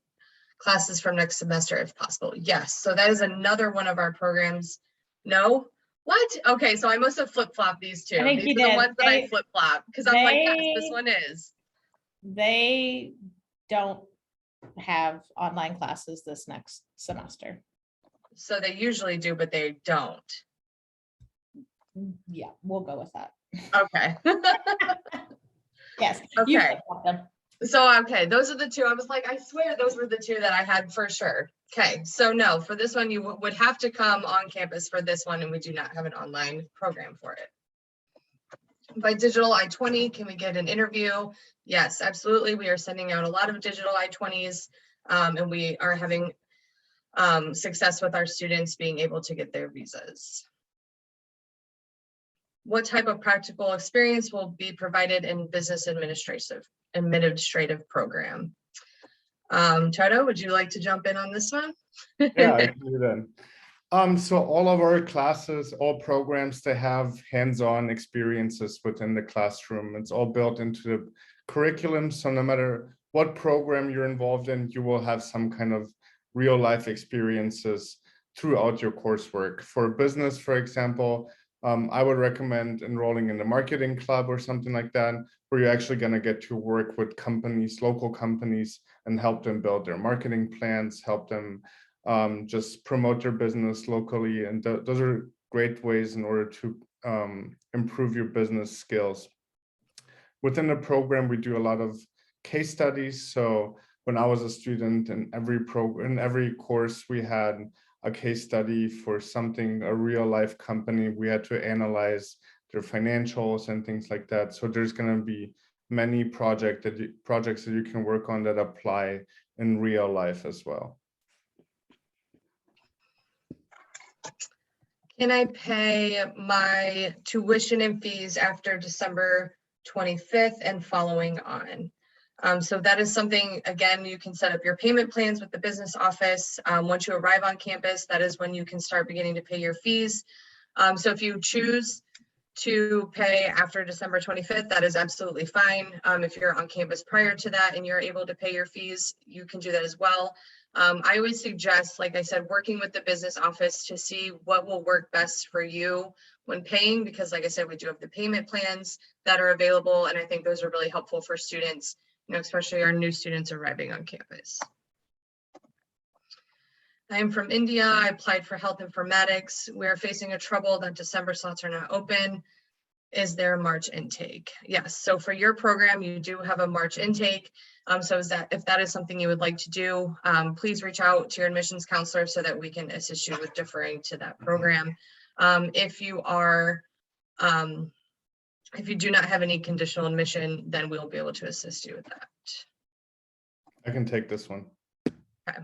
classes from next semester if possible? Yes. So that is another one of our programs. No? What? Okay, so I must have flip-flopped these two. I think These you are the did. ones that I flip-flop because I'm like, yes, this they- one is. They don't have online classes this next semester. So they usually do, but they don't. Yeah, we'll go with that. Okay. Yes. you Okay. flip-flop them. So, okay, those are the two. I was like, I swear those were the two that I had for sure. Okay, so no, for this one, you would have to come on campus for this one, and we do not have an online program for it. By digital I-20, can we get an interview? Yes, absolutely. We are sending out a lot of digital I-20s, and we are having success with our students being able to get their visas. What type of practical experience will be provided in business administrative program? Toto, would you like to jump in on this one? Yeah, I can do that. So all of our classes, all programs, they have hands-on experiences within the classroom. It's all built into the curriculum. So no matter what program you're involved in, you will have some kind of real life experiences throughout your coursework. For business, for example, I would recommend enrolling in the marketing club or something like that, where you're actually going to get to work with companies, local companies, and help them build their marketing plans, help them just promote their business locally. And those are great ways in order to improve your business skills. Within the program, we do a lot of case studies. So when I was a student, in every course, we had a case study for something, a real life company. We had to analyze their financials and things like that. So there's going to be many projects that you can work on that apply in real life as well. Can I pay my tuition and fees after December 25th and following on? So that is something, again, you can set up your payment plans with the business office. Once you arrive on campus, that is when you can start beginning to pay your fees. So if you choose to pay after December 25th, that is absolutely fine. If you're on campus prior to that and you're able to pay your fees, you can do that as well. I always suggest, like I said, working with the business office to see what will work best for you when paying, because like I said, we do have the payment plans that are available. And I think those are really helpful for students, especially our new students arriving on campus. I am from India. I applied for health informatics. We are facing a trouble that December slots are not open. Is there a March intake? Yes. So for your program, you do have a March intake. So if that is something you would like to do, please reach out to your admissions counselor so that we can assist you with deferring to that program. If you do not have any conditional admission, then we'll be able to assist you with that. I can take this one. Okay.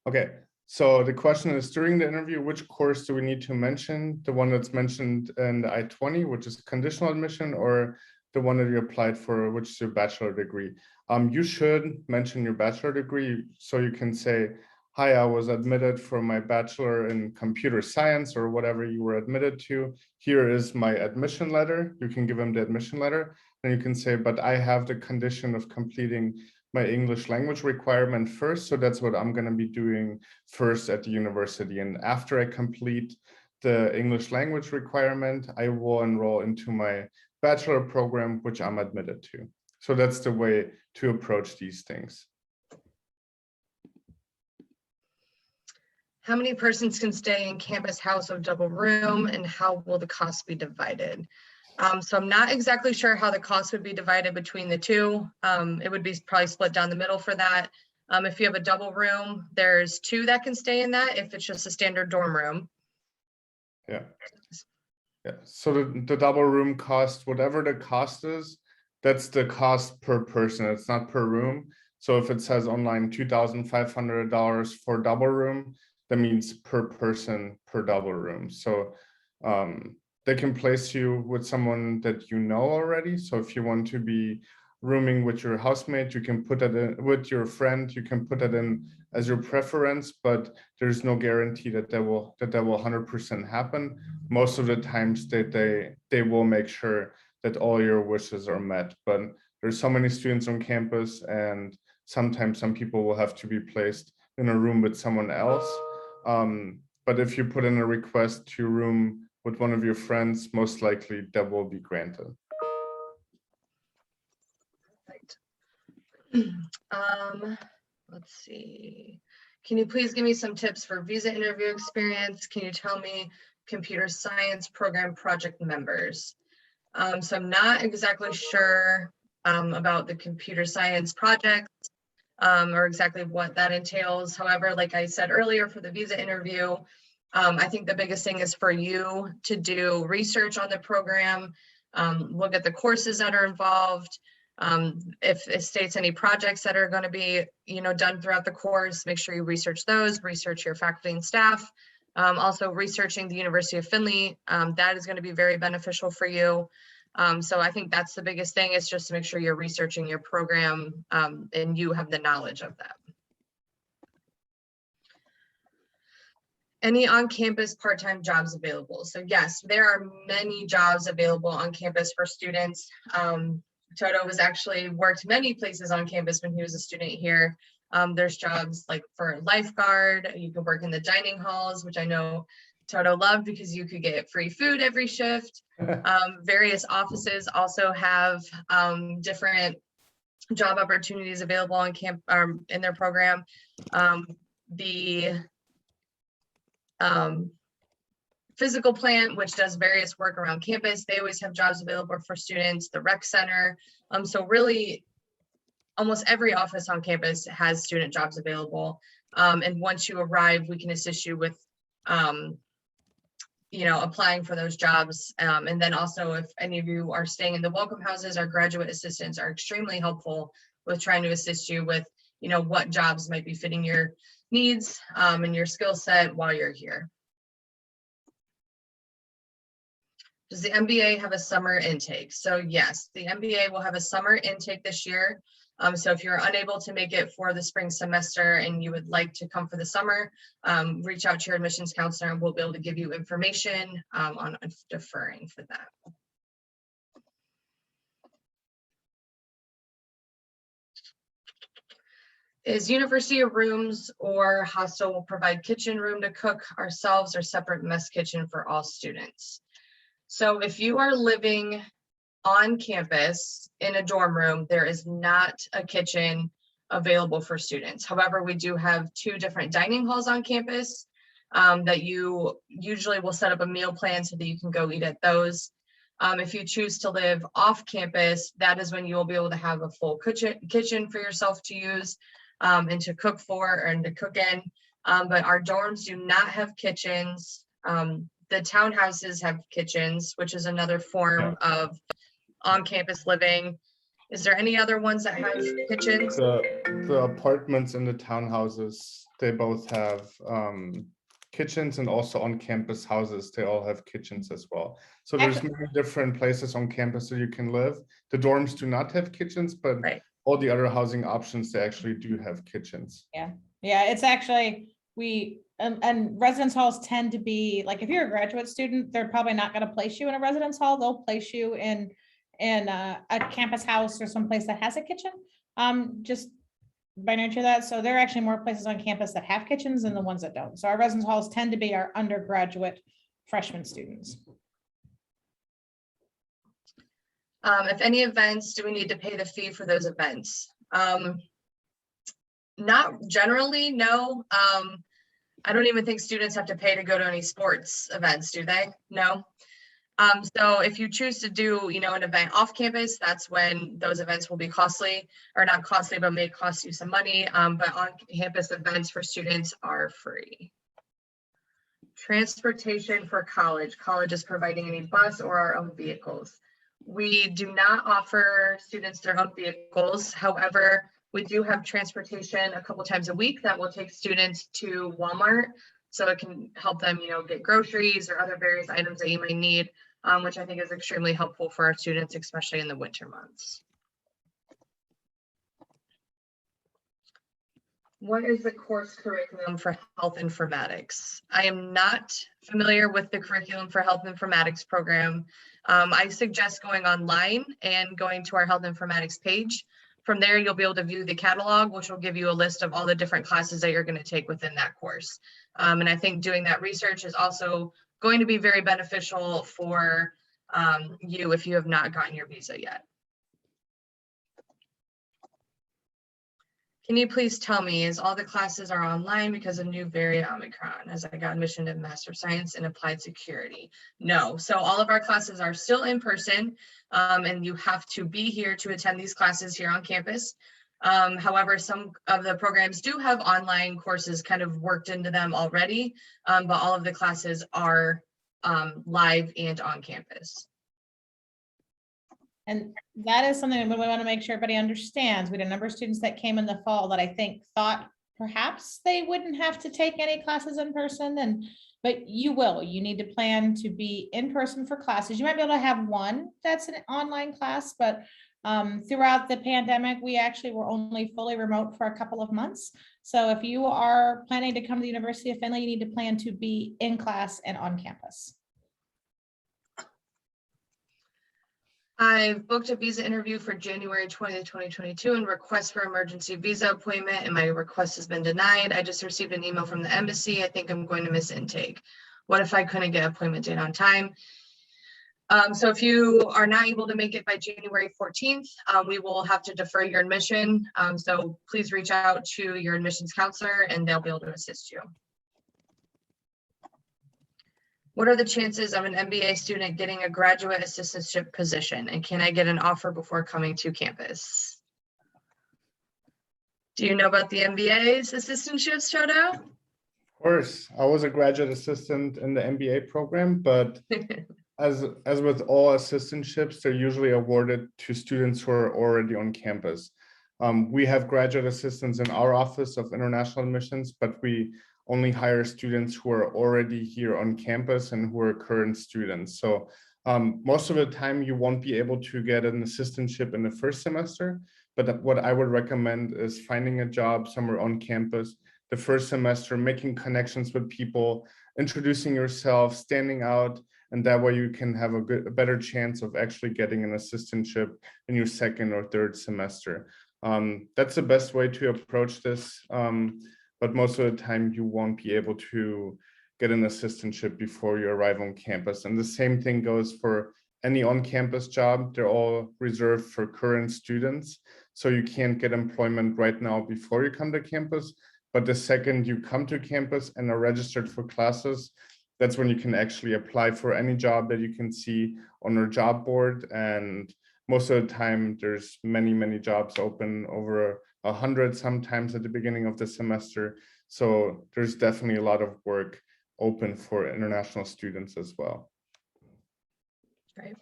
Okay. So the question is, during the interview, which course do we need to mention? The one that's mentioned in the I-20, which is conditional admission, or the one that you applied for, which is your bachelor degree? You should mention your bachelor degree. So you can say, hi, I was admitted for my bachelor in computer science or whatever you were admitted to. Here is my admission letter. You can give them the admission letter. And you can say, but I have the condition of completing my English language requirement first. So that's what I'm going to be doing first at the university. And after I complete the English language requirement, I will enroll into my bachelor program, which I'm admitted to. So that's the way to approach these things. How many persons can stay in campus house of double room, and how will the cost be divided? So I'm not exactly sure how the cost would be divided between the two. It would be probably split down the middle for that. If you have a double room, there's 2 that can stay in that if it's just a standard dorm room. Yeah. Yeah. So the double room cost, whatever the cost is, that's the cost per person. It's not per room. So if it says online $2,500 for double room, that means per person per double room. So they can place you with someone that you know already. So if you want to be rooming with your housemate, you can put that in with your friend, you can put that in as your preference, but there's no guarantee that that will 100% happen. Most of the times they will make sure that all your wishes are met. But there's so many students on campus, and sometimes some people will have to be placed in a room with someone else. But if you put in a request to room with one of your friends, most likely that will be granted. Let's see. Can you please give me some tips for visa interview experience? Can you tell me computer science program project members? So I'm not exactly sure about the computer science projects or exactly what that entails. However, like I said earlier, for the visa interview, I think the biggest thing is for you to do research on the program, look at the courses that are involved. If it states any projects that are going to be, done throughout the course, make sure you research those, research your faculty and staff. Also researching the University of Findlay, that is going to be very beneficial for you. So I think that's the biggest thing, is just to make sure you're researching your program and you have the knowledge of that. Any on-campus part-time jobs available? So yes, there are many jobs available on campus for students. Toto has actually worked many places on campus when he was a student here. There's jobs like for lifeguard, you could work in the dining halls, which I know Toto loved because you could get free food every shift. Various offices also have different job opportunities available on in their program. The physical plant, which does various work around campus, they always have jobs available for students. The rec center. So really, almost every office on campus has student jobs available. And once you arrive, we can assist you with applying for those jobs. And then also, if any of you are staying in the welcome houses, our graduate assistants are extremely helpful with trying to assist you with, what jobs might be fitting your needs and your skill set while you're here. Does the MBA have a summer intake? So yes, the MBA will have a summer intake this year. So if you're unable to make it for the spring semester and you would like to come for the summer, reach out to your admissions counselor and we'll be able to give you information on deferring for that. Is University of Rooms or hostel will provide kitchen room to cook ourselves or separate mess kitchen for all students? So if you are living on campus in a dorm room, there is not a kitchen available for students. However, we do have 2 different dining halls on campus that you usually will set up a meal plan so that you can go eat at those. If you choose to live off campus, that is when you will be able to have a full kitchen for yourself to use and to cook for and to cook in. But our dorms do not have kitchens. The townhouses have kitchens, which is another form of on-campus living. Is there any other ones that have kitchens? The apartments and the townhouses, they both have kitchens, and also on-campus houses, they all have kitchens as well. So there's many different places on campus that you can live. The dorms do not have kitchens, but all the other housing options, they actually do have kitchens. Yeah, it's actually, and residence halls tend to be, like, if you're a graduate student, they're probably not going to place you in a residence hall. They'll place you in a campus house or someplace that has a kitchen, just by nature of that. So there are actually more places on campus that have kitchens than the ones that don't. So our residence halls tend to be our undergraduate freshman students. If any events, do we need to pay the fee for those events? Not generally, no. I don't even think students have to pay to go to any sports events, do they? No. So if you choose to do, an event off campus, that's when those events will be costly, or not costly, but may cost you some money. But on campus events for students are free. Transportation for college. College is providing any bus or our own vehicles. We do not offer students their own vehicles. However, We do have transportation a couple times a week that will take students to Walmart. So it can help them, get groceries or other various items that you might need, which I think is extremely helpful for our students, especially in the winter months. What is the course curriculum for health informatics? I am not familiar with the curriculum for health informatics program. I suggest going online and going to our health informatics page. From there, you'll be able to view the catalog, which will give you a list of all the different classes that you're going to take within that course. And I think doing that research is also going to be very beneficial for you if you have not gotten your visa yet. Can you please tell me, is all the classes are online because of new variant Omicron, as I got admission to Master of Science in Applied Security? No, so all of our classes are still in person, and you have to be here to attend these classes here on campus. However, some of the programs do have online courses kind of worked into them already, but all of the classes are live and on campus. And that is something that we want to make sure everybody understands. We had a number of students that came in the fall that I think thought perhaps they wouldn't have to take any classes in person, but you will. You need to plan to be in person for classes. You might be able to have one that's an online class, but throughout the pandemic, we actually were only fully remote for a couple of months. So if you are planning to come to the University of Findlay, you need to plan to be in class and on campus. I've booked a visa interview for January 20th, 2022 and request for emergency visa appointment, and my request has been denied. I just received an email from the embassy. I think I'm going to miss intake. What if I couldn't get appointment date on time? So if you are not able to make it by January 14th, we will have to defer your admission. So please reach out to your admissions counselor and they'll be able to assist you. What are the chances of an MBA student getting a graduate assistantship position? And can I get an offer before coming to campus? Do you know about the MBA's assistantships, Shoto? Of course, I was a graduate assistant in the MBA program, but as with all assistantships, they're usually awarded to students who are already on campus. We have graduate assistants in our Office of International Admissions, but we only hire students who are already here on campus and who are current students. So most of the time you won't be able to get an assistantship in the first semester, but what I would recommend is finding a job somewhere on campus the first semester, making connections with people, introducing yourself, standing out, and that way you can have a better chance of actually getting an assistantship in your second or third semester. That's the best way to approach this. But most of the time you won't be able to get an assistantship before you arrive on campus. And the same thing goes for any on-campus job. They're all reserved for current students. So you can't get employment right now before you come to campus. But the second you come to campus and are registered for classes, that's when you can actually apply for any job that you can see on our job board. And most of the time there's many jobs open, over 100 sometimes at the beginning of the semester. So there's definitely a lot of work open for international students as well. Great.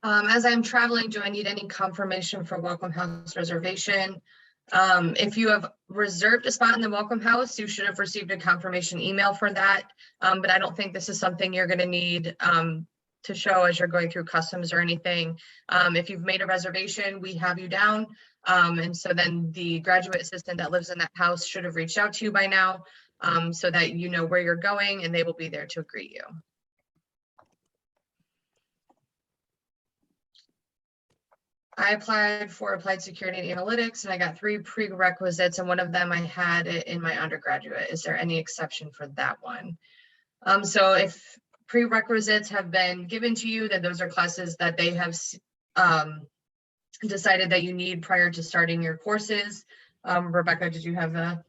As I'm traveling, do I need any confirmation for Welcome House reservation? If you have reserved a spot in the Welcome House, you should have received a confirmation email for that. But I don't think this is something you're going to need to show as you're going through customs or anything. If you've made a reservation, we have you down. And so then the graduate assistant that lives in that house should have reached out to you by now, so that you know where you're going and they will be there to greet you. I applied for Applied Security and Analytics and I got 3 prerequisites and one of them I had it in my undergraduate. Is there any exception for that one? So if prerequisites have been given to you, then those are classes that they have decided that you need prior to starting your courses. Rebecca, did you have a?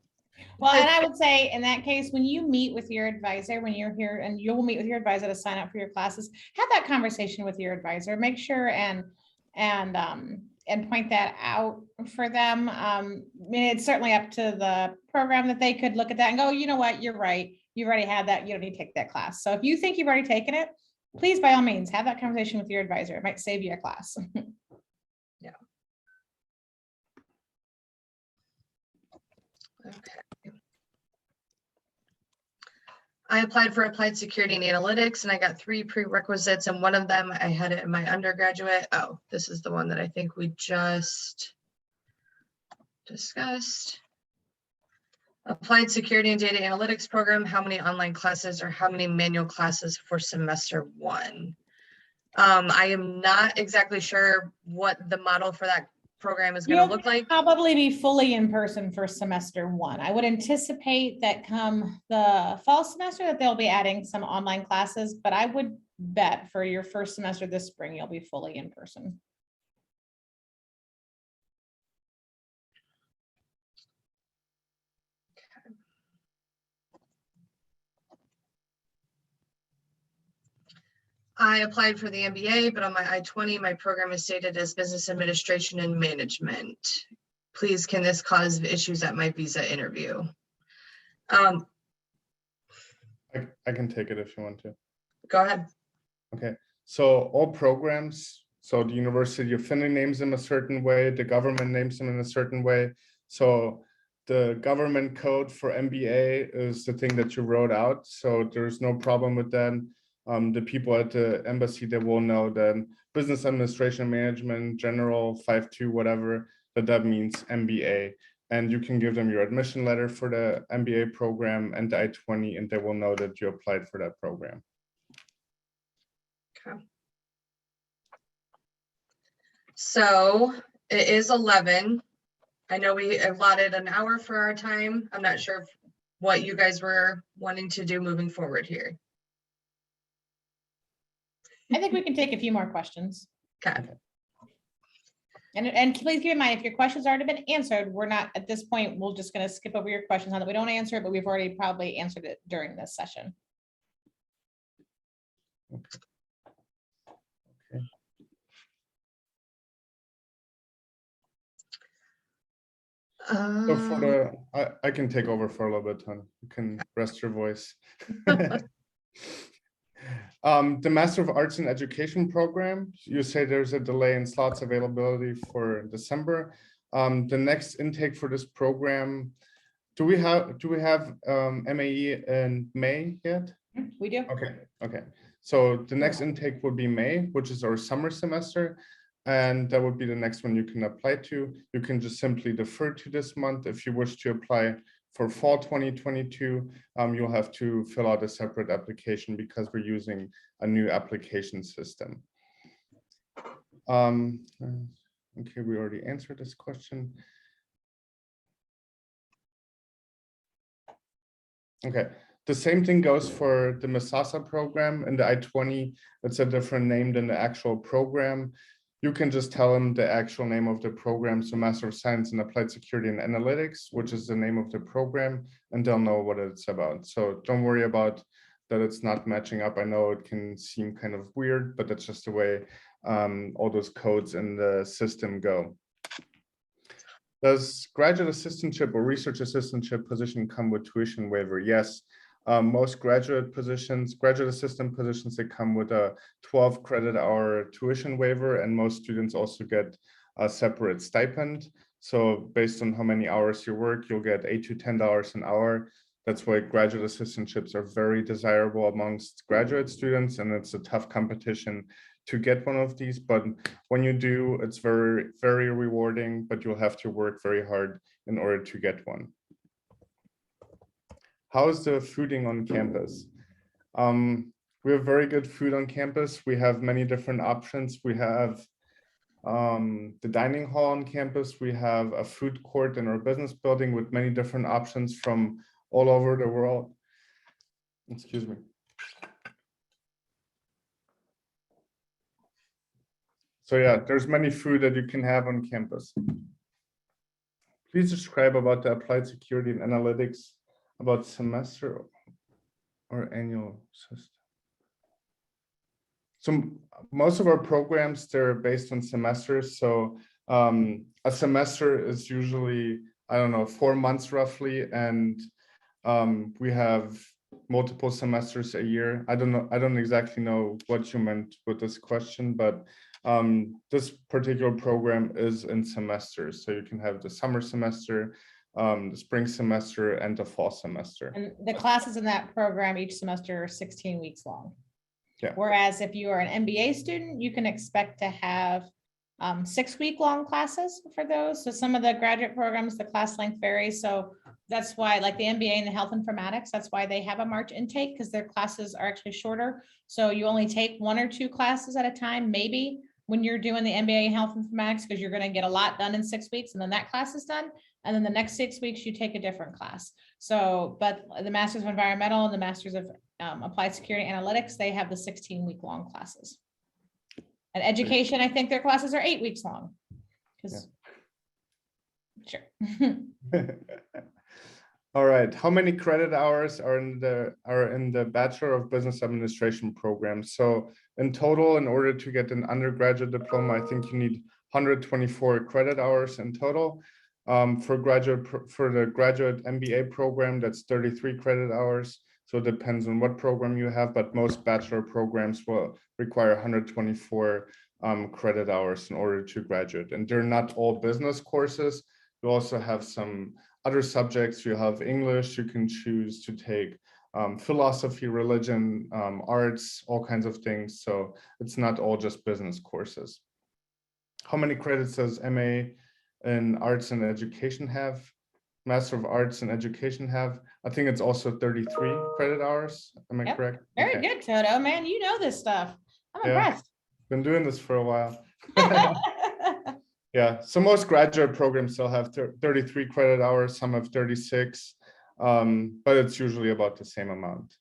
Well, and I would say in that case, when you meet with your advisor, when you're here and you'll meet with your advisor to sign up for your classes, have that conversation with your advisor, make sure and point that out for them. I mean, it's certainly up to the program that they could look at that and go, you know what, you're right. You've already had that. You don't need to take that class. So if you think you've already taken it, please, by all means, have that conversation with your advisor. It might save you a class. Yeah. Okay. I applied for applied security and analytics and I got 3 prerequisites and one of them I had it in my undergraduate. Oh, this is the one that I think we just discussed. Applied security and data analytics program, how many online classes or how many manual classes for semester 1? I am not exactly sure what the model for that program is going to look like. Probably be fully in person for semester 1. I would anticipate that come the fall semester that they'll be adding some online classes, but I would bet for your first semester this spring, you'll be fully in person. I applied for the MBA, but on my I-20, my program is stated as business administration and management. Please, can this cause issues at my visa interview? I can take it if you want to. Go ahead. Okay, so all programs, so the University of Findlay names them a certain way, the government names them in a certain way. So the government code for MBA is the thing that you wrote out, so there's no problem with that. The people at the embassy, they will know that business administration management, general 5.2, whatever, that means MBA. And you can give them your admission letter for the MBA program and the I-20, and they will know that you applied for that program. Okay. So it is 11. I know we allotted an hour for our time. I'm not sure what you guys were wanting to do moving forward here. I think we can take a few more questions. Okay. And please keep in mind, if your question's already been answered, we're not, at this point, we're just gonna skip over your questions, not that we don't answer it, but we've already probably answered it during this session. Okay. So for the, I can take over for a little bit, hon. You can rest your voice. The Master of Arts in Education program, you say there's a delay in slots availability for December. The next intake for this program, do we have MAE in May yet? We do. Okay. So the next intake will be May, which is our summer semester. And that would be the next one you can apply to. You can just simply defer to this month. If you wish to apply for fall 2022, you'll have to fill out a separate application because we're using a new application system. Okay, we already answered this question. Okay, the same thing goes for the Masasa program and the I-20. It's a different name than the actual program. You can just tell them the actual name of the program, so Master of Science in Applied Security and Analytics, which is the name of the program, and they'll know what it's about. So don't worry about that it's not matching up. I know it can seem kind of weird, but that's just the way all those codes in the system go. Does graduate assistantship or research assistantship position come with tuition waiver? Yes. Most graduate assistant positions, they come with a 12 credit hour tuition waiver, and most students also get a separate stipend. So based on how many hours you work, you'll get $8 to $10 an hour. That's why graduate assistantships are very desirable amongst graduate students, and it's a tough competition to get one of these. But when you do, it's very, very rewarding, but you'll have to work very hard in order to get one. How is the fooding on campus? We have very good food on campus. We have many different options. We have the dining hall on campus. We have a food court in our business building with many different options from all over the world. Excuse me. So yeah, there's many food that you can have on campus. Please describe about the applied security and analytics about semester or annual system. So most of our programs, they're based on semesters. So a semester is usually, I don't know, 4 months roughly. And we have multiple semesters a year. I don't exactly know what you meant with this question, but this particular program is in semesters. So you can have the summer semester, the spring semester and the fall semester. And the classes in that program each semester are 16 weeks long. Yeah. Whereas if you are an MBA student, you can expect to have 6-week-long classes for those. So some of the graduate programs, the class length varies. So that's why, like the MBA and the health informatics, that's why they have a March intake, because their classes are actually shorter. So you only take 1 or 2 classes at a time, maybe, when you're doing the MBA in health informatics, because you're going to get a lot done in 6 weeks, and then that class is done. And then the next 6 weeks, you take a different class. So, but the Masters of Environmental and the Masters of Applied Security Analytics, they have the 16-week-long classes. And education, I think their classes are 8 weeks long. Because, sure. All right, how many credit hours are in the Bachelor of Business Administration program? So in total, in order to get an undergraduate diploma, I think you need 124 credit hours in total. For the graduate MBA program, that's 33 credit hours. So it depends on what program you have, but most bachelor programs will require 124 credit hours in order to graduate. And they're not all business courses. You also have some other subjects. You have English, you can choose to take philosophy, religion, arts, all kinds of things. So it's not all just business courses. How many credits does MA in Arts and Education have? Master of Arts and Education have? I think it's also 33 credit hours. Am I Yep. correct? Very Okay. good, Toto. Man, you know this stuff. I'm Yeah. impressed. Been doing this for a while. Yeah, so most graduate programs still have 33 credit hours, some have 36, but it's usually about the same amount.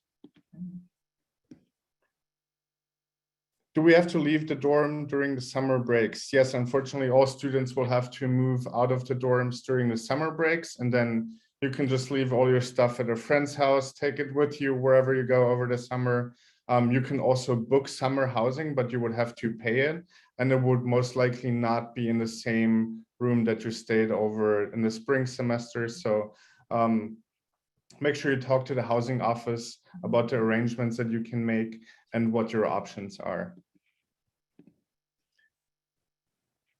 Do we have to leave the dorm during the summer breaks? Yes, unfortunately, all students will have to move out of the dorms during the summer breaks, and then you can just leave all your stuff at a friend's house, take it with you wherever you go over the summer. You can also book summer housing, but you would have to pay it, and it would most likely not be in the same room that you stayed over in the spring semester. So make sure you talk to the housing office about the arrangements that you can make and what your options are.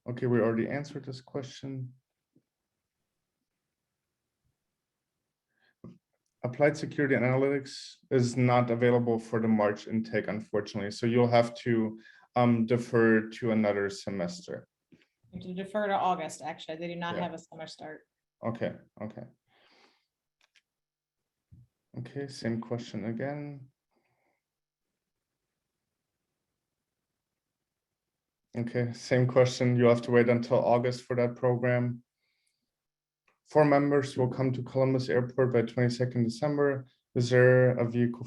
Okay, we already answered this question. Applied Security and Analytics is not available for the March intake, unfortunately. So you'll have to defer to another semester. To defer to August, actually. They do not Yeah. have a summer start. Okay, okay. Okay, same question again. Okay, same question. You have to wait until August for that program. 4 members will come to Columbus Airport by 22nd December. Is there a vehicle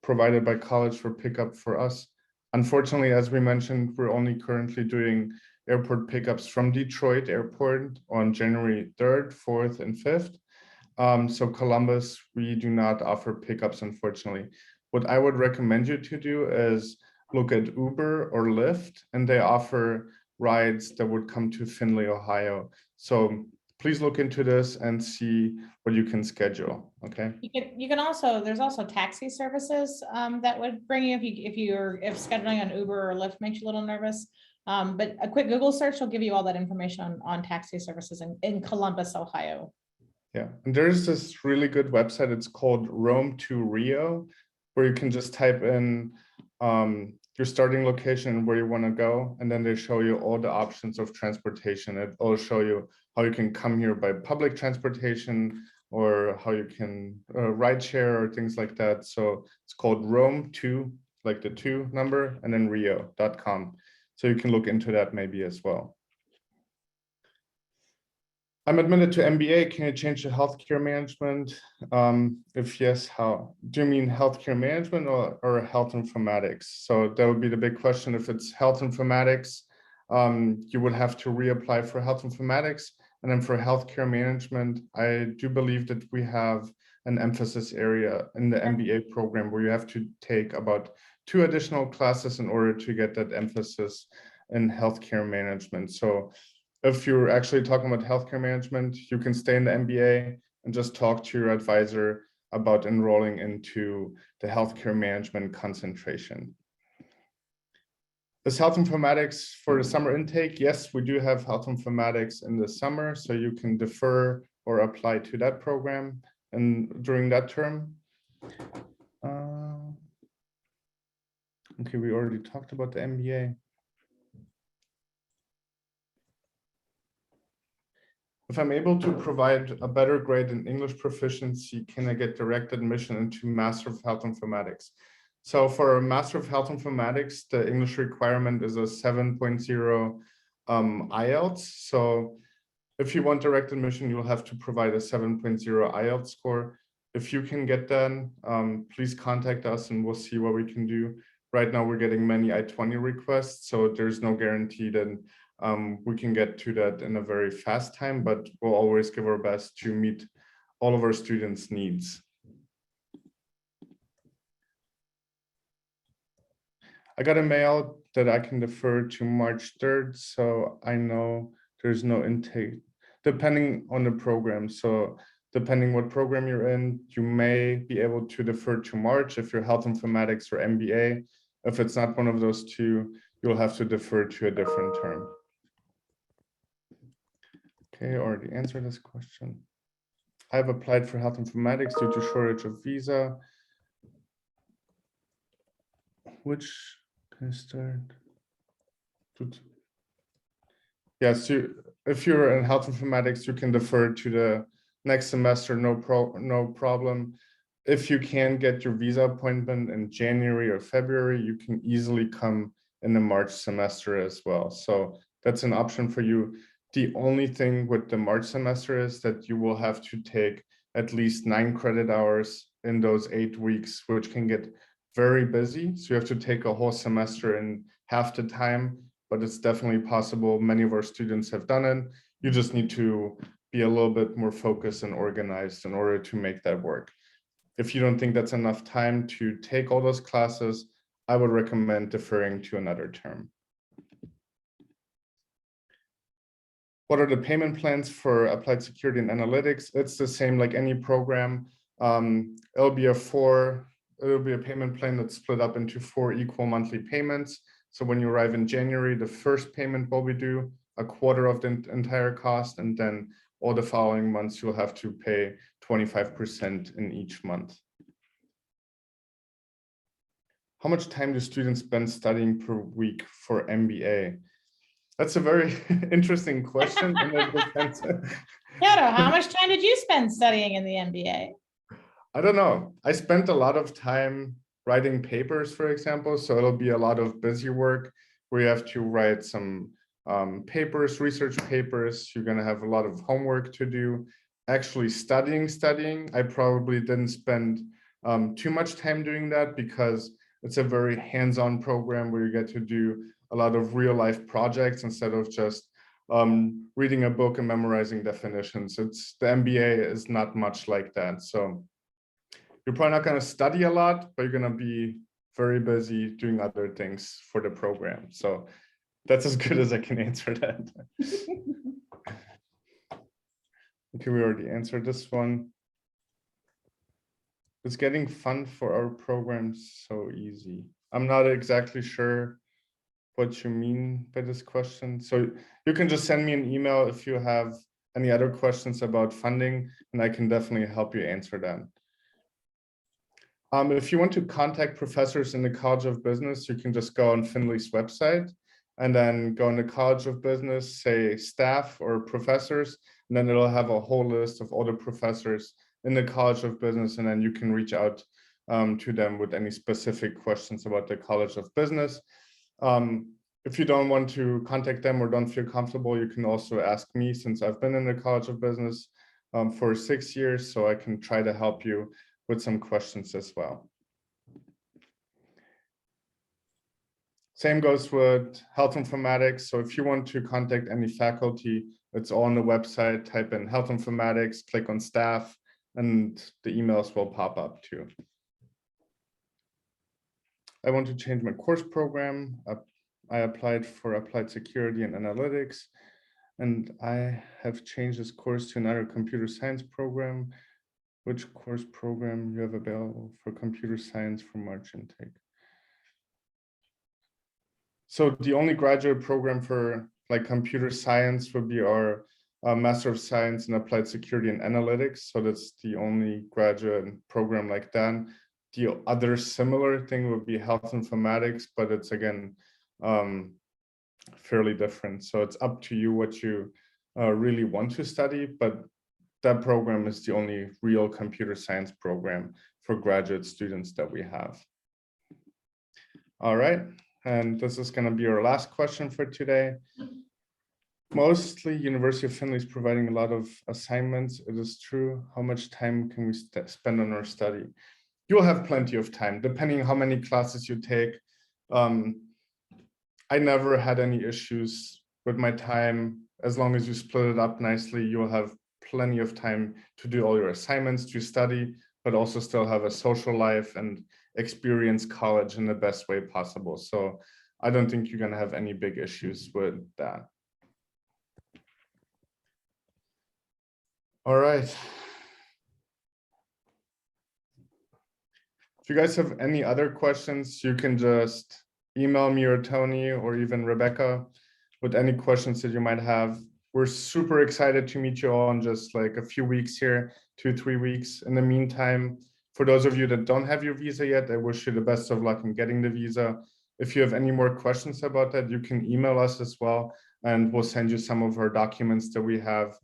provided by college for pickup for us? Unfortunately, as we mentioned, we're only currently doing airport pickups from Detroit Airport on January 3rd, 4th, and 5th. So Columbus, we do not offer pickups, unfortunately. What I would recommend you to do is look at Uber or Lyft, and they offer rides that would come to Findlay, Ohio. So please look into this and see what you can schedule, okay? You can also, there's also taxi services that would bring you if scheduling on Uber or Lyft makes you a little nervous. But a quick Google search will give you all that information on taxi services in Columbus, Ohio. Yeah, and there's this really good website. It's called Rome to Rio, where you can just type in your starting location and where you want to go, and then they show you all the options of transportation. It'll show you how you can come here by public transportation or how you can ride share or things like that. So it's called Rome to, like the 2 number, and then rio.com. So you can look into that maybe as well. I'm admitted to MBA. Can you change to healthcare management? If yes, how? Do you mean healthcare management or health informatics? So that would be the big question. If it's health informatics, you would have to reapply for health informatics. And then for healthcare management, I do believe that we have an emphasis area in the MBA program where you have to take about 2 additional classes in order to get that emphasis in healthcare management. So if you're actually talking about healthcare management, you can stay in the MBA and just talk to your advisor about enrolling into the healthcare management concentration. Is health informatics for the summer intake? Yes, we do have health informatics in the summer, so you can defer or apply to that program and during that term. Okay, we already talked about the MBA. If I'm able to provide a better grade in English proficiency, can I get direct admission into Master of Health Informatics? So for a Master of Health Informatics, the English requirement is a 7.0 IELTS. So if you want direct admission, you'll have to provide a 7.0 IELTS score. If you can get that, please contact us and we'll see what we can do. Right now, we're getting many I-20 requests, so there's no guarantee that we can get to that in a very fast time, but we'll always give our best to meet all of our students' needs. I got a mail that I can defer to March 3rd, so I know there's no intake, depending on the program. So depending what program you're in, you may be able to defer to March if you're Health Informatics or MBA. If it's not one of those two, you'll have to defer to a different term. Okay, I already answered this question. I've applied for Health Informatics due to shortage of visa. Which can I start? Yes, if you're in Health Informatics, you can defer to the next semester, no problem. If you can get your visa appointment in January or February, you can easily come in the March semester as well. So that's an option for you. The only thing with the March semester is that you will have to take at least 9 credit hours in those 8 weeks, which can get very busy. So you have to take a whole semester in half the time, but it's definitely possible. Many of our students have done it. You just need to be a little bit more focused and organized in order to make that work. If you don't think that's enough time to take all those classes, I would recommend deferring to another term. What are the payment plans for Applied Security and Analytics? It's the same like any program. It'll be a payment plan that's split up into 4 equal monthly payments. So when you arrive in January, the first payment will be due, a quarter of the entire cost, and then all the following months you'll have to pay 25% in each month. How much time do students spend studying per week for MBA? That's a very interesting question. And it depends. Piotr, how much time did you spend studying in the MBA? I don't know. I spent a lot of time writing papers, for example. So it'll be a lot of busy work where you have to write some papers, research papers. You're going to have a lot of homework to do. Actually studying, I probably didn't spend too much time doing that because it's a very hands-on program where you get to do a lot of real-life projects instead of just reading a book and memorizing definitions. The MBA is not much like that. So you're probably not going to study a lot, but you're going to be very busy doing other things for the program. So that's as good as I can answer that. Okay, we already answered this one. Is getting fund for our programs so easy? I'm not exactly sure what you mean by this question. So you can just send me an email if you have any other questions about funding, and I can definitely help you answer that. If you want to contact professors in the College of Business, you can just go on Findlay's website and then go in the College of Business, say staff or professors, and then it'll have a whole list of all the professors in the College of Business, and then you can reach out to them with any specific questions about the College of Business. If you don't want to contact them or don't feel comfortable, you can also ask me, since I've been in the College of Business for 6 years, so I can try to help you with some questions as well. Same goes with Health Informatics. So if you want to contact any faculty, it's all on the website. Type in Health Informatics, click on staff, and the emails will pop up too. I want to change my course program. I applied for Applied Security and Analytics, and I have changed this course to another computer science program. Which course program you have available for computer science for March intake? So the only graduate program for like computer science would be our a Master of Science in Applied Security and Analytics. So that's the only graduate program like that. The other similar thing would be health informatics, but it's again fairly different. So it's up to you what you really want to study, but that program is the only real computer science program for graduate students that we have. All right, and this is going to be our last question for today. Mostly University of Findlay is providing a lot of assignments. It is true. How much time can we spend on our study? You'll have plenty of time, depending how many classes you take. I never had any issues with my time. As long as you split it up nicely, you'll have plenty of time to do all your assignments, to study, but also still have a social life and experience college in the best way possible. So I don't think you're going to have any big issues with that. All right. If you guys have any other questions, you can just email me or Tony or even Rebecca with any questions that you might have. We're super excited to meet you all in just like a few weeks here, 2-3 weeks. In the meantime, for those of you that don't have your visa yet, I wish you the best of luck in getting the visa. If you have any more questions about that, you can email us as well, and we'll send you some of our documents that we have.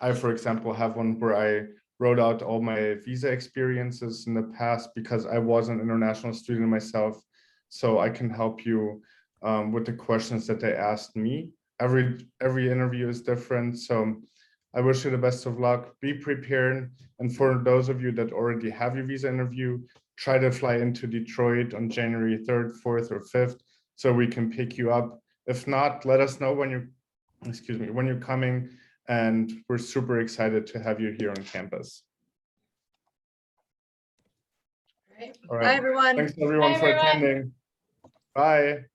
I, for example, have one where I wrote out all my visa experiences in the past because I was an international student myself. So I can help you with the questions that they asked me. Every interview is different. So I wish you the best of luck. Be prepared. And for those of you that already have your visa interview, try to fly into Detroit on January 3rd, 4th, or 5th so we can pick you up. If not, let us know when you're coming. And we're super excited to have you here on campus. All right. All right. Bye, everyone. Thanks everyone Bye, for everyone. attending. Bye.